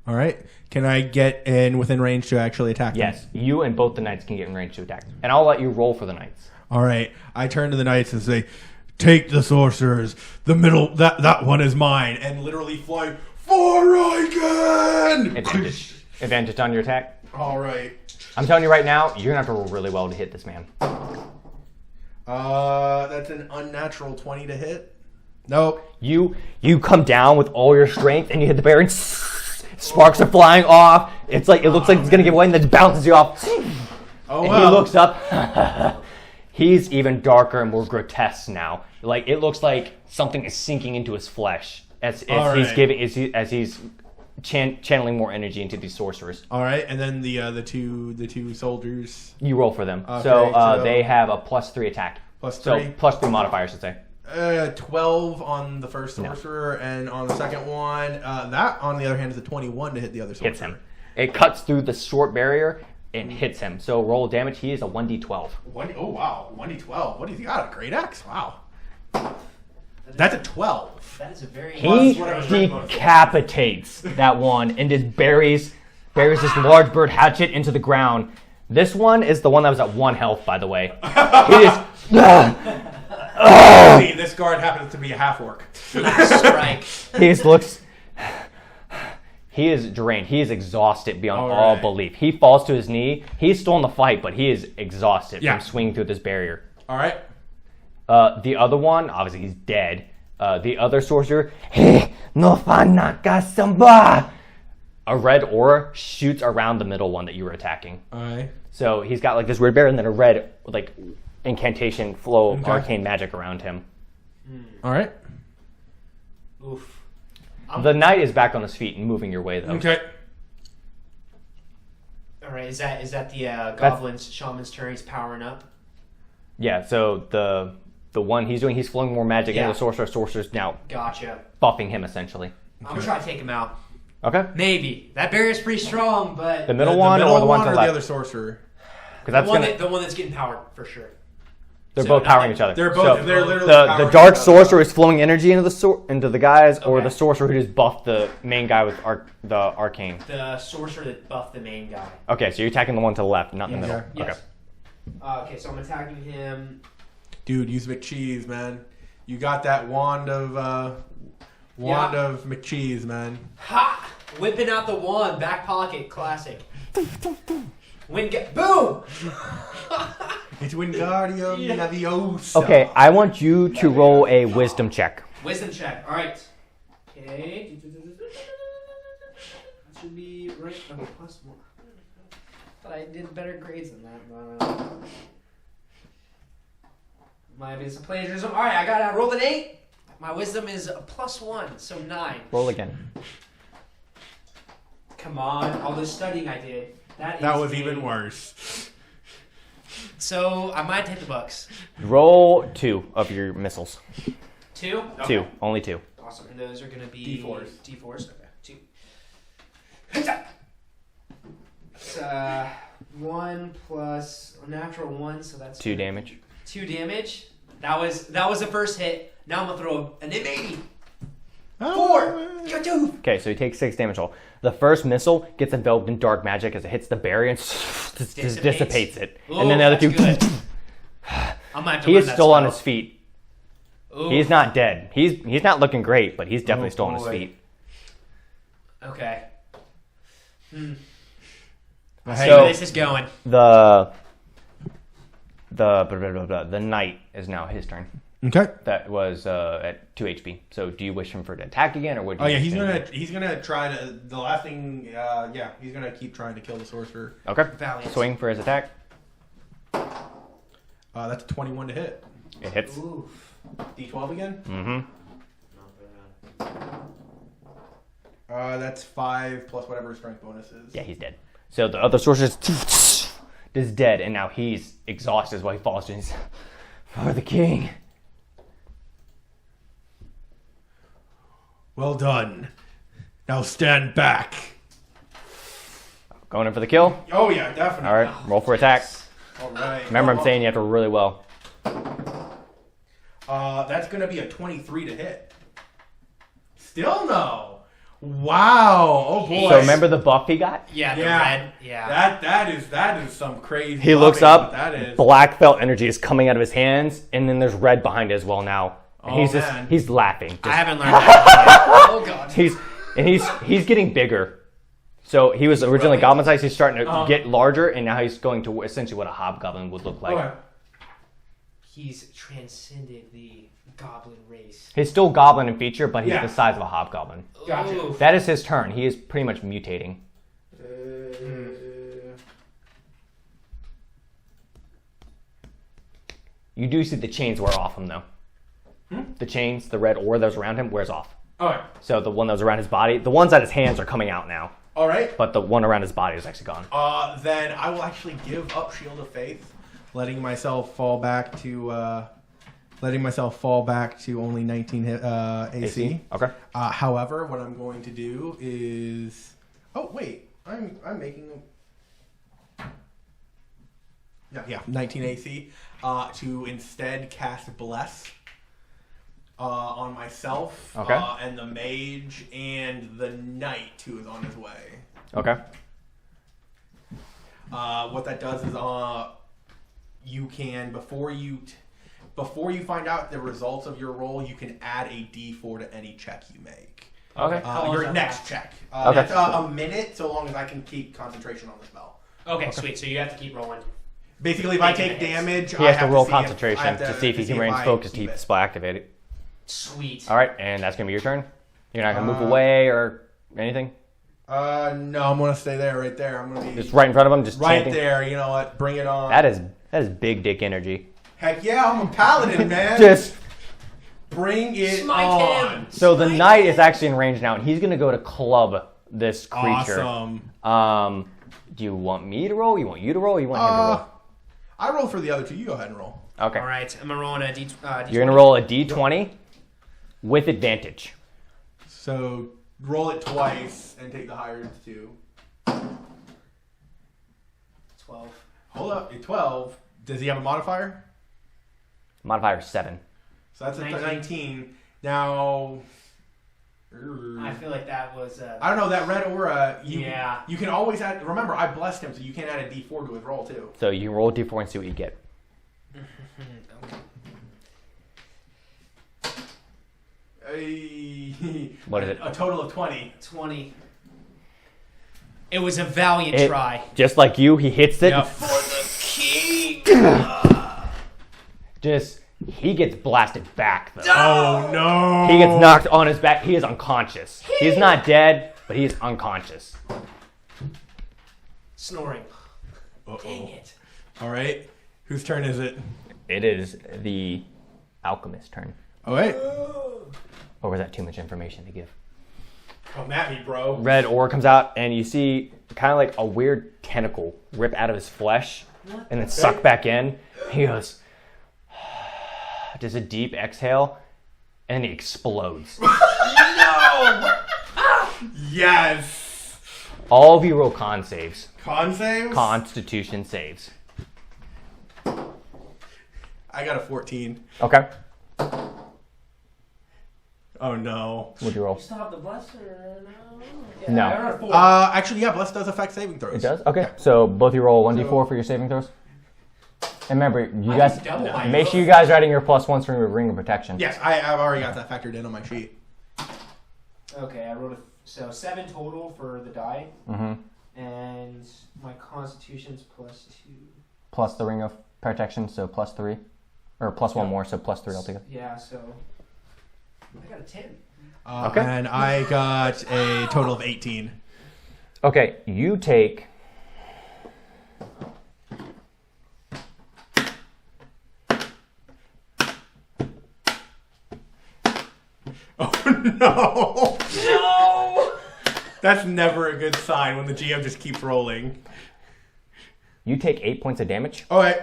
All right. Can I get in within range to actually attack them?
Yes, you and both the knights can get in range to attack. And I'll let you roll for the knights.
All right. I turn to the knights and say, "Take the sorcerers. The middle. That one is mine." And literally fly for again.
Advantage on your attack.
All right.
I'm telling you right now, you're gonna have to roll really well to hit this man.
That's an unnatural 20 to hit. Nope.
You come down with all your strength and you hit the barrier and sparks are flying off. It's like it looks like it's gonna give way and then it bounces you off.
Oh
And
wow.
he looks up. He's even darker and more grotesque now. Like it looks like something is sinking into his flesh as he's channeling more energy into these sorcerers.
All right, and then the two soldiers.
You roll for them.
Okay,
so they have a +3 attack.
Plus
So
3.
+3 modifier, I should say.
12 on the first sorcerer, and on the second one, that on the other hand is a 21 to hit the other sorcerer.
Hits him. It cuts through the short barrier and hits him. So roll damage. He is a 1d12.
Oh wow, 1d12. What do you got? A great axe? Wow. That's a 12.
That is a very.
He
whatever.
decapitates that one and just buries this large bird hatchet into the ground. This one is the one that was at 1 health, by the way. He just.
This guard happens to be a half orc.
Last strike.
He just looks. He is drained. He is exhausted beyond all
right.
belief. He falls to his knee. He's still in the fight, but he is exhausted
Yeah.
from swinging through this barrier.
All right.
The other one, obviously, he's dead. The other sorcerer, no fanaka samba. A red aura shoots around the middle one that you were attacking.
All right.
So he's got like this weird barrier and then a red like incantation flow of
Okay.
arcane magic around him.
All right.
Oof.
The knight is back on his feet and moving your way though.
Okay.
All right. Is that the goblin's shaman's turn? He's powering up.
Yeah. So the one he's flowing more magic
Yeah.
into the sorcerer's now
Gotcha.
buffing him essentially.
I'm gonna try to take him out.
Okay.
Maybe that barrier's pretty strong, but
The middle one
middle
or the one to
or
the
the
left?
other sorcerer?
Because that's
the one that's getting powered for sure.
they're
so
both
not
powering
that-
each other.
They're
So
both. They're literally
the
powering
dark
each other.
sorcerer is flowing energy into the guys, or
Okay.
the sorcerer who just buffed the main guy with the arcane.
The sorcerer that buffed the main guy.
Okay, so you're attacking the one to the left, not in the middle.
Yeah.
Yes. Okay, so I'm attacking him.
Dude, use McCheese, man. You got that wand of McCheese, man.
Ha! Whipping out the wand, back pocket, classic. Boom!
It's Wingardium
Yeah.
Leviosa.
Okay, I want you to roll a wisdom check.
Wisdom check. All right. Okay. That should be right. Okay, +1. But I did better grades than that. Maybe it's a plagiarism. All right, I rolled an 8. My wisdom is a +1, so 9.
Roll again.
Come on, all the studying I did. That
was even worse.
So I might hit the bucks.
Roll 2 of your missiles.
2?
2. Only 2.
Awesome. And those are going to be
D4s.
D4s. Okay. 2. It's 1 plus a natural 1, so that's
2 damage.
2 damage. That was the first hit. Now I'm gonna throw an M80. 4. Go 2.
Okay, so he takes 6 damage all. The first missile gets enveloped in dark magic as it hits the barrier and just dissipates it.
Ooh,
and then the other
that's
two.
good. I might have to
He
learn
is
that
still
spell.
on his feet.
Ooh.
He's not dead. He's not looking great, but he's definitely still on his
boy.
feet.
Okay.
Hey,
See
So-
where this is going.
The knight is now his turn.
Okay.
That was at 2 HP. So do you wish him for to attack again, or would you?
Oh yeah, he's gonna try to. The last thing, he's gonna keep trying to kill the sorcerer.
Okay.
Valiant.
Swing for his attack.
That's a 21 to hit.
It hits.
Ooh.
D12 again.
Mm-hmm.
That's 5 plus whatever his strength bonus is.
Yeah, he's dead. So the other sorcerer is dead, and now he's exhausted while he falls to his for the king.
Well done. Now stand back.
Going in for the kill.
Oh yeah, definitely.
All right, roll for attack.
All right.
Remember, I'm saying you have to roll really well.
That's gonna be a 23 to hit. Still no. Wow. Oh boy.
So remember the buff he got?
Yeah, the
Yeah.
red. Yeah.
That is some crazy.
He looks
buffing,
up.
what That is.
Black felt energy is coming out of his hands, and then there's red behind it as well now. And
Oh,
he's
man.
he's laughing.
I haven't learned that. Oh god.
He's getting bigger. So he was originally goblin size. He's starting to get larger, and now he's going to essentially what a hobgoblin would look like.
Okay.
He's transcended the goblin race.
He's still goblin in feature, but he's
Yeah.
the size of a hobgoblin.
Gotcha.
Oof.
That is his turn. He is pretty much mutating. You do see the chains wear off him, though. The chains, the red ore that was around him, wears off.
All right.
So the one that was around his body, the ones at his hands are coming out now,
All right.
but the one around his body is actually gone.
Then I will actually give up Shield of Faith, letting myself fall back to only 19 AC.
Okay.
However, what I'm going to do is, oh wait, I'm making, 19 AC, to instead cast Bless on myself,
Okay.
and the mage and the knight who is on his way.
Okay.
What that does is, you can before you find out the results of your roll, you can add a D4 to any check you make.
Okay.
How long
Your
does that
next
last?
check.
Okay.
That's a minute, so long as I can keep concentration on the spell.
Okay, sweet. So you have to keep rolling.
Basically, if I
Making
take
hits.
damage,
He has
I
to
have
roll
see if- I
concentration
have
to see if he
see
can remain
I
focused to
keep
keep the
it.
spell activated.
Sweet.
All right, and that's gonna be your turn. You're not gonna move away or anything.
No, I'm gonna stay there, right there. I'm gonna be
Just right in front of him, just
right
chanting.
there. You know what? Bring it on.
That is big dick energy.
Heck yeah, I'm a paladin, man.
Just
bring it
Smite
on.
him.
so the knight is actually in range now, and he's gonna go to club this creature.
Awesome.
Do you want me to roll? You want you to roll? Or you want him to roll?
I roll for the other two. You go ahead and roll.
Okay.
All right, I'm gonna roll on a D20.
You're gonna roll a d20 with advantage.
So roll it twice and take the higher of the two.
12.
Hold up, a 12. Does he have a modifier?
Modifier 7.
So that's a
19.
19. Now,
I feel like that was.
I don't know, that red aura,
Yeah.
you can always add, remember, I blessed him, so you can add a d4 to his roll, too.
So you can roll a d4 and see what you get. What is it?
A total of 20.
20. It was a valiant try.
Just like you, he hits it.
Yep.
For the king.
Just he gets blasted back though.
Oh, no.
He gets knocked on his back. He is unconscious. He's not dead, but he is unconscious.
Snoring.
Uh-oh.
Dang it.
All right. Whose turn is it?
It is the alchemist's turn.
All right.
Or was that too much information to give?
Come at me, bro.
Red ore comes out, and you see kind of like a weird tentacle rip out of his flesh and then suck back in. He goes, does a deep exhale, and he explodes.
No! Yes!
All of you roll con saves.
Con saves?
Constitution saves.
I got a 14.
Okay.
Oh, no.
What'd you roll?
You still have the bless or no? Yeah,
No.
I rolled a 4.
Actually, yeah, Bless does affect saving throws.
It does? Okay. So both of you roll 1d4 for your saving throws. And remember, you
I
guys,
can double my
make sure
roll.
you guys are adding your +1s from your ring of protection.
Yes, I've already got that factored in on my sheet.
Okay, I wrote so 7 total for the die,
Mm-hmm.
and my Constitution's +2.
Plus the ring of protection, so +3. Or +1 more, so +3 altogether.
Yeah, so I got a 10.
Okay.
And I got a total of 18.
Okay, you take...
Oh, no!
No!
That's never a good sign when the GM just keeps rolling.
You take 8 points of damage,
All right.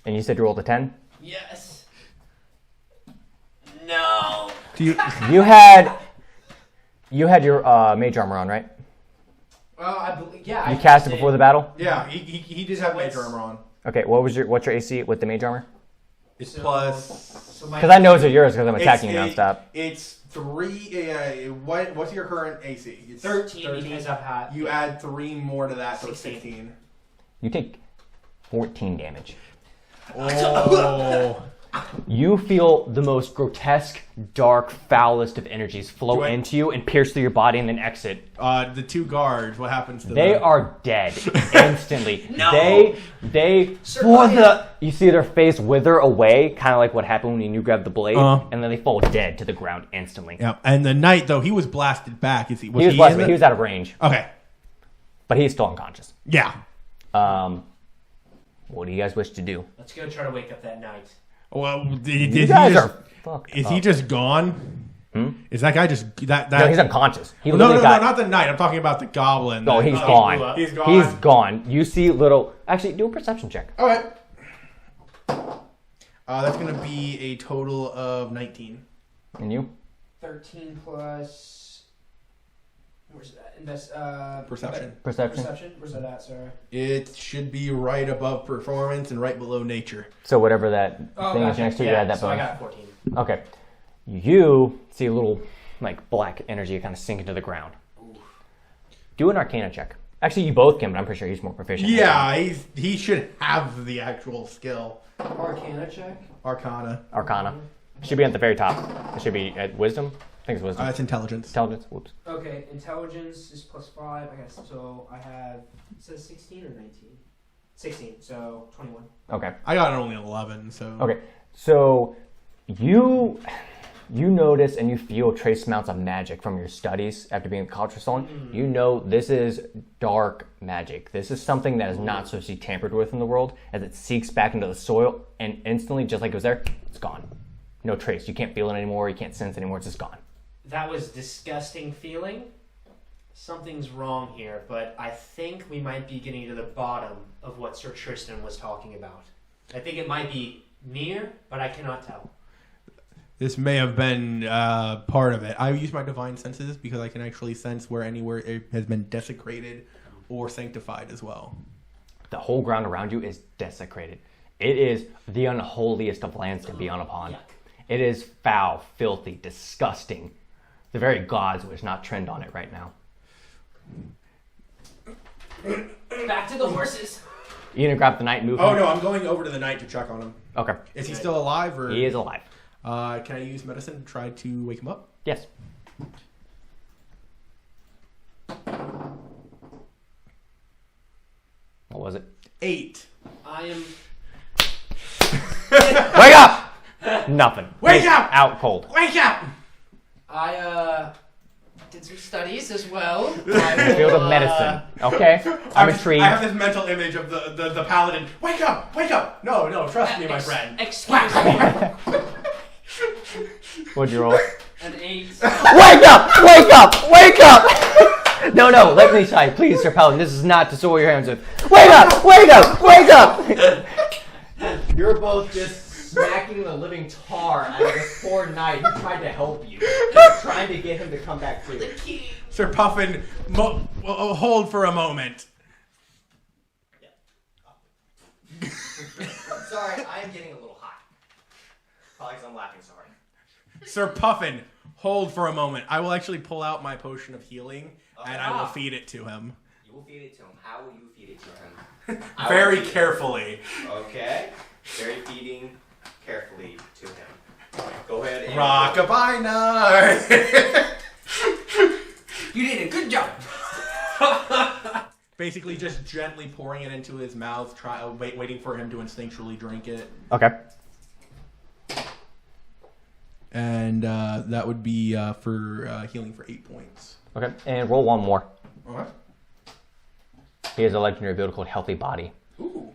and you said you rolled a 10?
Yes. No.
Do you...
You had your mage armor on, right?
Well, I believe, yeah.
You cast it before the battle?
Yeah, he did have major armor on.
Okay, what's your AC with the mage armor?
It's
So-
plus...
Because I know it's yours because I'm attacking you nonstop.
It's 3... what's your current AC? It's
13 because I've had.
You add 3 more to that, so it's
16.
16.
You take 14 damage.
Oh.
You feel the most grotesque, dark, foulest of energies flow into you and pierce through your body and then exit.
The 2 guards, what happens to them?
They are dead instantly.
No!
They
Sir,
for
Ryan.
you see their face wither away, kind of like what happened when you grabbed the blade, and then they fall dead to the ground instantly.
Yeah, and the knight, though, he was blasted back. Was
He was blessed, but he was out of range,
Okay.
but he's still unconscious.
Yeah.
What do you guys wish to do?
Let's go try to wake up that knight.
Well,
You guys are fucked
Is
up.
he just gone? Is that guy just... that?
No, he's unconscious. He
No,
literally got...
not the knight. I'm talking about the goblin.
No, he's
blew
gone.
up.
He's gone.
He's gone. You see little... Actually, do a perception check.
All right. That's going to be a total of 19.
And you?
13 plus. Where's that?
Perception.
Perception.
Perception? Where's that at? Sorry.
It should be right above performance and right below nature.
So whatever that thing is
gotcha.
next to you,
Yeah,
add that
so I
bonus.
got 14.
Okay. You see a little, like, black energy kind of sink into the ground. Do an Arcana check. Actually, you both can, but I'm pretty sure he's more proficient.
Yeah, he should have the actual skill.
Arcana check?
Arcana.
Arcana. Should be at the very top. It should be at Wisdom. I think it's Wisdom.
It's intelligence.
Intelligence. Whoops.
Okay, intelligence is +5. I guess so. I have. It says 16 or 19? 16, so 21.
Okay.
I got only 11, so...
Okay. So you notice and you feel trace amounts of magic from your studies after being culture stolen. You know this is dark magic. This is something that is not supposed to be tampered with in the world, as it seeks back into the soil and instantly, just like it was there, it's gone. No trace. You can't feel it anymore. You can't sense it anymore. It's just gone.
That was disgusting feeling. Something's wrong here, but I think we might be getting to the bottom of what Sir Tristan was talking about. I think it might be near, but I cannot tell.
This may have been part of it. I use my divine senses because I can actually sense where anywhere it has been desecrated or sanctified as well.
The whole ground around you is desecrated. It is the unholiest of lands to be on upon.
Yuck.
It is foul, filthy, disgusting. The very gods wish not trend on it right now.
Back to the horses.
You gonna grab the knight and move
Oh
him?
no, I'm going over to the knight to check on him.
Okay.
Is he still alive or?
He is alive.
Can I use medicine to try to wake him up?
Yes. What was it?
8.
I am.
Wake up! Nothing.
Wake
He's
up!
Out cold.
Wake up!
I did some studies as well.
Field of medicine. Okay. I'm intrigued.
I have this mental image of the paladin. Wake up! Wake up! No, trust me, my friend.
Excuse me.
What'd you roll?
An 8.
Wake up! Wake up! Wake up! No, let me try. Please, Sir Paladin, this is not to soil your hands with. Wake up! Wake up! Wake up! You're both just smacking the living tar out of this poor knight who tried to help you. Just trying to get him to come back to you.
Sir Puffin, hold for a moment.
Sorry, I'm getting a little hot. Probably because I'm laughing so hard.
Sir Puffin, hold for a moment. I will actually pull out my potion of healing, and I will feed it to him.
You will feed it to him. How will you feed it to him?
Very carefully.
Okay. Very feeding carefully to him. Go ahead and...
Rockabye night!
You did a good job.
Basically just gently pouring it into his mouth, waiting for him to instinctually drink it.
Okay.
And that would be for healing for 8 points.
Okay, and roll one more.
Okay.
He has a legendary ability called Healthy Body.
Ooh.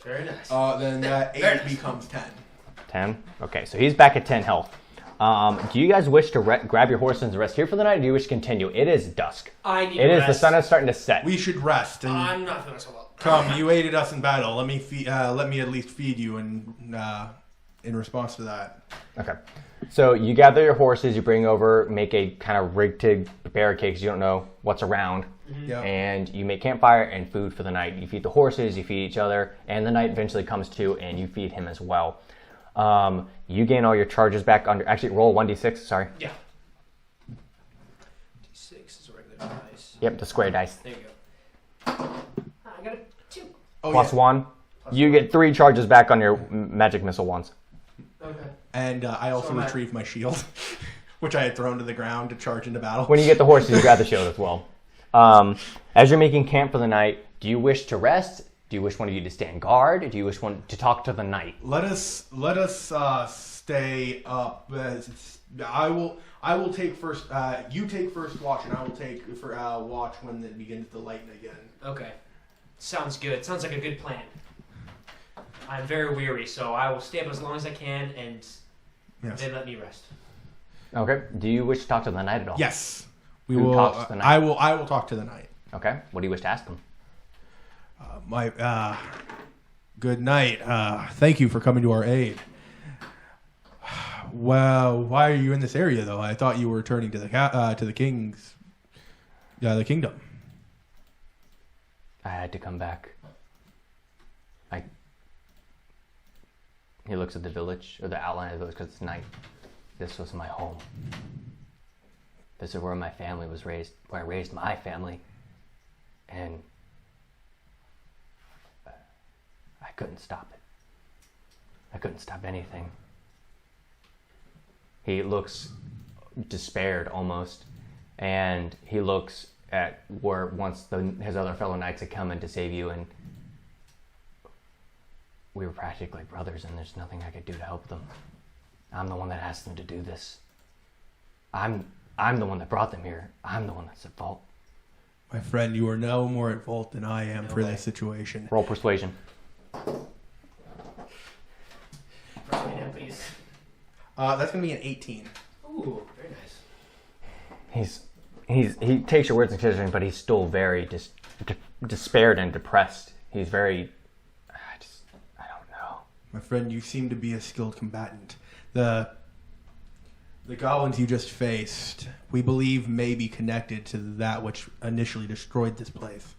Very nice.
Then that 8 becomes 10.
10? Okay, so he's back at 10 health. Do you guys wish to grab your horses and rest here for the night, or do you wish to continue? It is dusk.
I need
It
to
is.
rest.
The sun is starting to set.
We should rest. And
I'm not feeling so well.
come, you aided us in battle. Let me at least feed you in response to that.
Okay. So you gather your horses, you bring over, make a kind of rigged barricade because you don't know what's around.
Yep.
And you make campfire and food for the night. You feed the horses, you feed each other, and the night eventually comes to, and you feed him as well. You gain all your charges back under. Actually, roll 1d6. Sorry.
Yeah. D6 is a regular dice.
Yep, the square dice.
There you go. I got a 2.
Oh,
Plus
yeah.
1. You get 3 charges back on your magic missile ones.
Okay.
And I also
So am I.
retrieved my shield, which I had thrown to the ground to charge into battle.
When you get the horses, you grab the shield as well. As you're making camp for the night, do you wish to rest? Do you wish one of you to stand guard? Do you wish one to talk to the night?
Let us stay up. I will take first. You take first watch, and I will take for watch when it begins to lighten again.
Okay. Sounds good. Sounds like a good plan. I'm very weary, so I will stay up as long as I can, and then let me rest.
Okay. Do you wish to talk to the night at all?
Yes, we
Who
will.
talks to the night?
I will talk to the night.
Okay. What do you wish to ask them?
Good night. Thank you for coming to our aid. Well, why are you in this area though? I thought you were returning to the king's, the kingdom.
I had to come back. He looks at the village, or the outline of the village, because it's night. This was my home. This is where my family was raised, where I raised my family. And I couldn't stop it. I couldn't stop anything. He looks despaired almost, and he looks at where once his other fellow knights had come in to save you, and we were practically brothers, and there's nothing I could do to help them. I'm the one that asked them to do this. I'm the one that brought them here. I'm the one that's at fault.
My friend, you are no more at fault than I am for this situation.
Roll persuasion.
Persuade, please.
That's gonna be an 18.
Ooh, very nice.
He takes your words into consideration, but he's still very despaired and depressed. He's very. I don't know.
My friend, you seem to be a skilled combatant. The goblins you just faced, we believe may be connected to that which initially destroyed this place.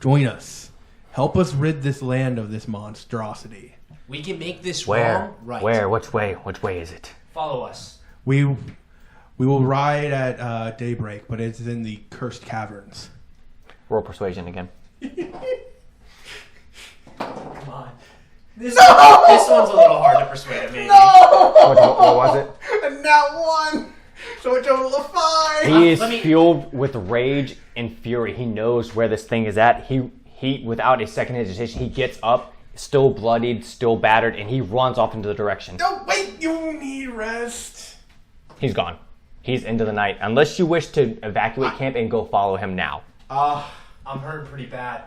Join us. Help us rid this land of this monstrosity.
We can make this
Where?
wrong right.
Where? Which way? Which way is it?
Follow us.
We will ride at daybreak, but it's in the cursed caverns.
Roll persuasion again.
Come on. This one's a little hard to persuade, maybe.
What was it?
Not one. So a total of 5.
He is fueled with rage and fury. He knows where this thing is at. He without a second hesitation, he gets up, still bloodied, still battered, and he runs off into the direction.
No, wait, you need rest.
He's gone. He's into the night. Unless you wish to evacuate camp and go follow him now.
I'm hurting pretty bad.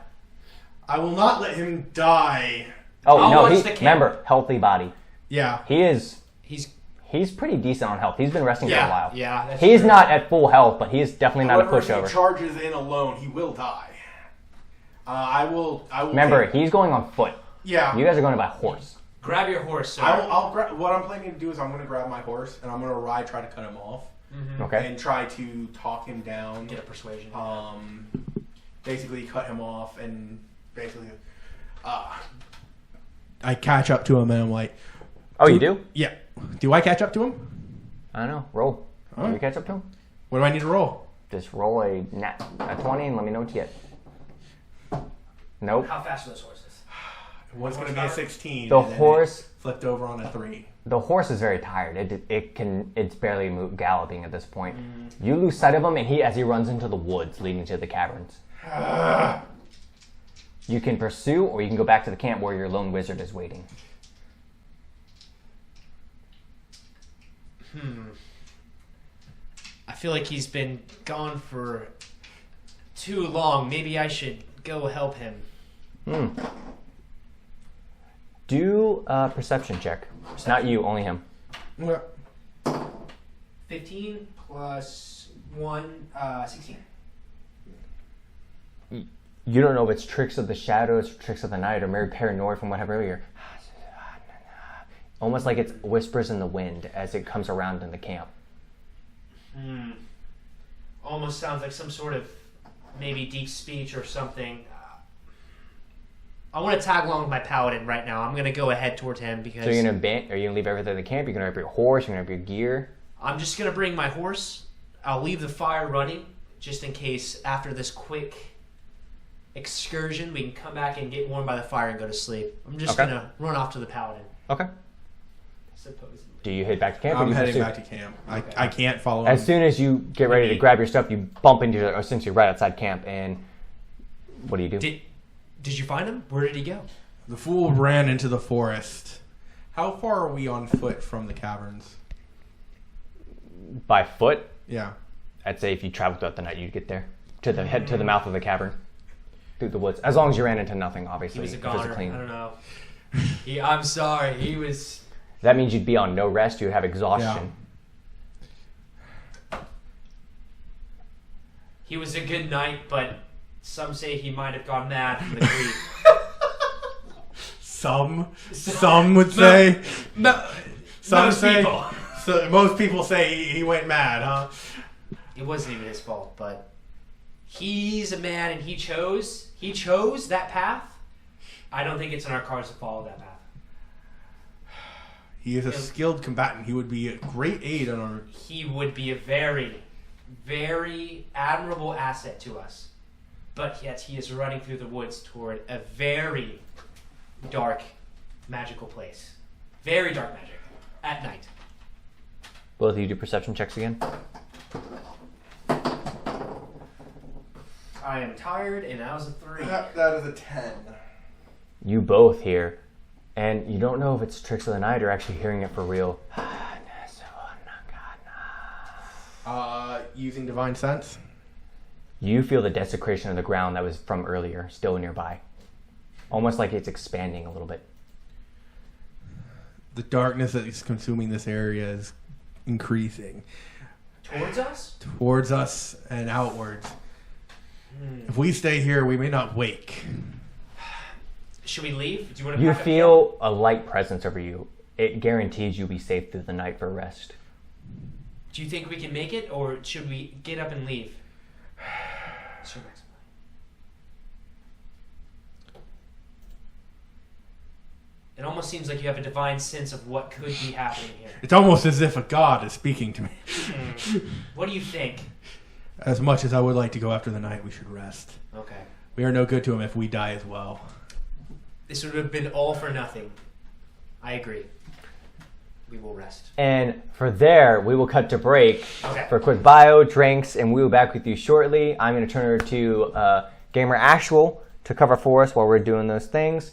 I will not let him die.
Oh
I'll
no!
watch the camp.
Remember, healthy body.
Yeah.
He is.
He's
He's pretty decent on health. He's been resting for a while.
Yeah, that's
He's
true.
not at full health, but he's definitely not a
However,
pushover.
if he charges in alone, he will die. I will.
Remember, he's going on foot.
Yeah.
You guys are going by horse.
Grab your horse, sir.
What I'm planning to do is I'm going to grab my horse and I'm going to try to cut him off.
Okay.
And try to talk him down.
Get a persuasion.
Basically cut him off and basically, I catch up to him and I'm like,
Oh, you do?
yeah. Do I catch up to him?
I don't know. Roll.
Huh?
Do you catch up to him?
What do I need to roll?
Just roll a 20 and let me know what you get. Nope.
How fast are those horses?
One's going to be a 16.
The
and then
horse.
it flipped over on a 3.
The horse is very tired. It's barely galloping at this point. You lose sight of him, and as he runs into the woods leading to the caverns. You can pursue, or you can go back to the camp where your lone wizard is waiting.
I feel like he's been gone for too long. Maybe I should go help him.
Do a perception check. Not you, only him.
15 plus 1, 16.
You don't know if it's tricks of the shadows, or tricks of the night, or maybe paranoid from what happened earlier. Almost like it's whispers in the wind as it comes around in the camp.
Almost sounds like some sort of maybe deep speech or something. I want to tag along with my paladin right now. I'm going to go ahead towards him because...
So you're going to are you going to leave everything in the camp? You're going to have your horse? You're going to have your gear?
I'm just going to bring my horse. I'll leave the fire running just in case after this quick excursion we can come back and get warmed by the fire and go to sleep. I'm just going to run off to the paladin.
Okay.
Supposedly.
Do you head back to camp?
I'm
or do you
heading
pursue?
back to camp. I can't follow him.
As soon as you get ready to grab your stuff, you bump into essentially right outside camp, and what do you do?
Did you find him? Where did he go?
The fool ran into the forest. How far are we on foot from the caverns?
By foot?
Yeah.
I'd say if you travel throughout the night, you'd get there. To the mouth of the cavern. Through the woods. As long as you ran into nothing, obviously.
He was a
if it was
goner.
clean.
I don't know. I'm sorry. He was...
That means you'd be on no rest. You'd have exhaustion.
He was a good knight, but some say he might have gone mad from the grief.
Some would say. Some
most
say.
people.
So most people say he went mad, huh?
It wasn't even his fault, but he's a man and he chose that path. I don't think it's in our cards to follow that path.
He is a skilled combatant. He would be a great aid on our...
He would be a very, very admirable asset to us. But yet he is running through the woods toward a very dark, magical place. Very dark magic. At night.
Both of you do perception checks again.
I am tired, and that was a 3.
That is a 10.
You both hear, and you don't know if it's tricks of the night or actually hearing it for real.
Using divine sense.
You feel the desecration of the ground that was from earlier still nearby. Almost like it's expanding a little bit.
The darkness that is consuming this area is increasing.
Towards us?
Towards us and outwards. If we stay here, we may not wake.
Should we leave? Do you want to
You
pack up
feel a light presence over you. It guarantees you'll be safe through the night for rest.
camp? Do you think we can make it, or should we get up and leave? Sir Maximilian. It almost seems like you have a divine sense of what could be happening here.
It's almost as if a god is speaking to me.
What do you think?
As much as I would like to go after the night, we should rest.
Okay.
We are no good to him if we die as well.
This would have been all for nothing. I agree. We will rest.
And for there, we will cut to break
Okay.
for a quick bio, drinks, and we will be back with you shortly. I'm going to turn her to Gamer Actual to cover for us while we're doing those things.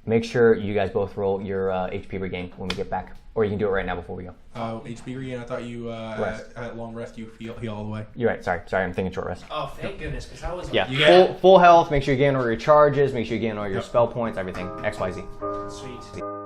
Make sure you guys both roll your HP regain when we get back. Or you can do it right now before we go.
HP regain, I thought you, at long rest, you heal all the way.
You're right. Sorry, I'm thinking short rest.
Oh, thank goodness, because I was
Yeah, full health. Make sure you gain all your charges. Make sure you gain all your spell points, everything. XYZ.
sweet.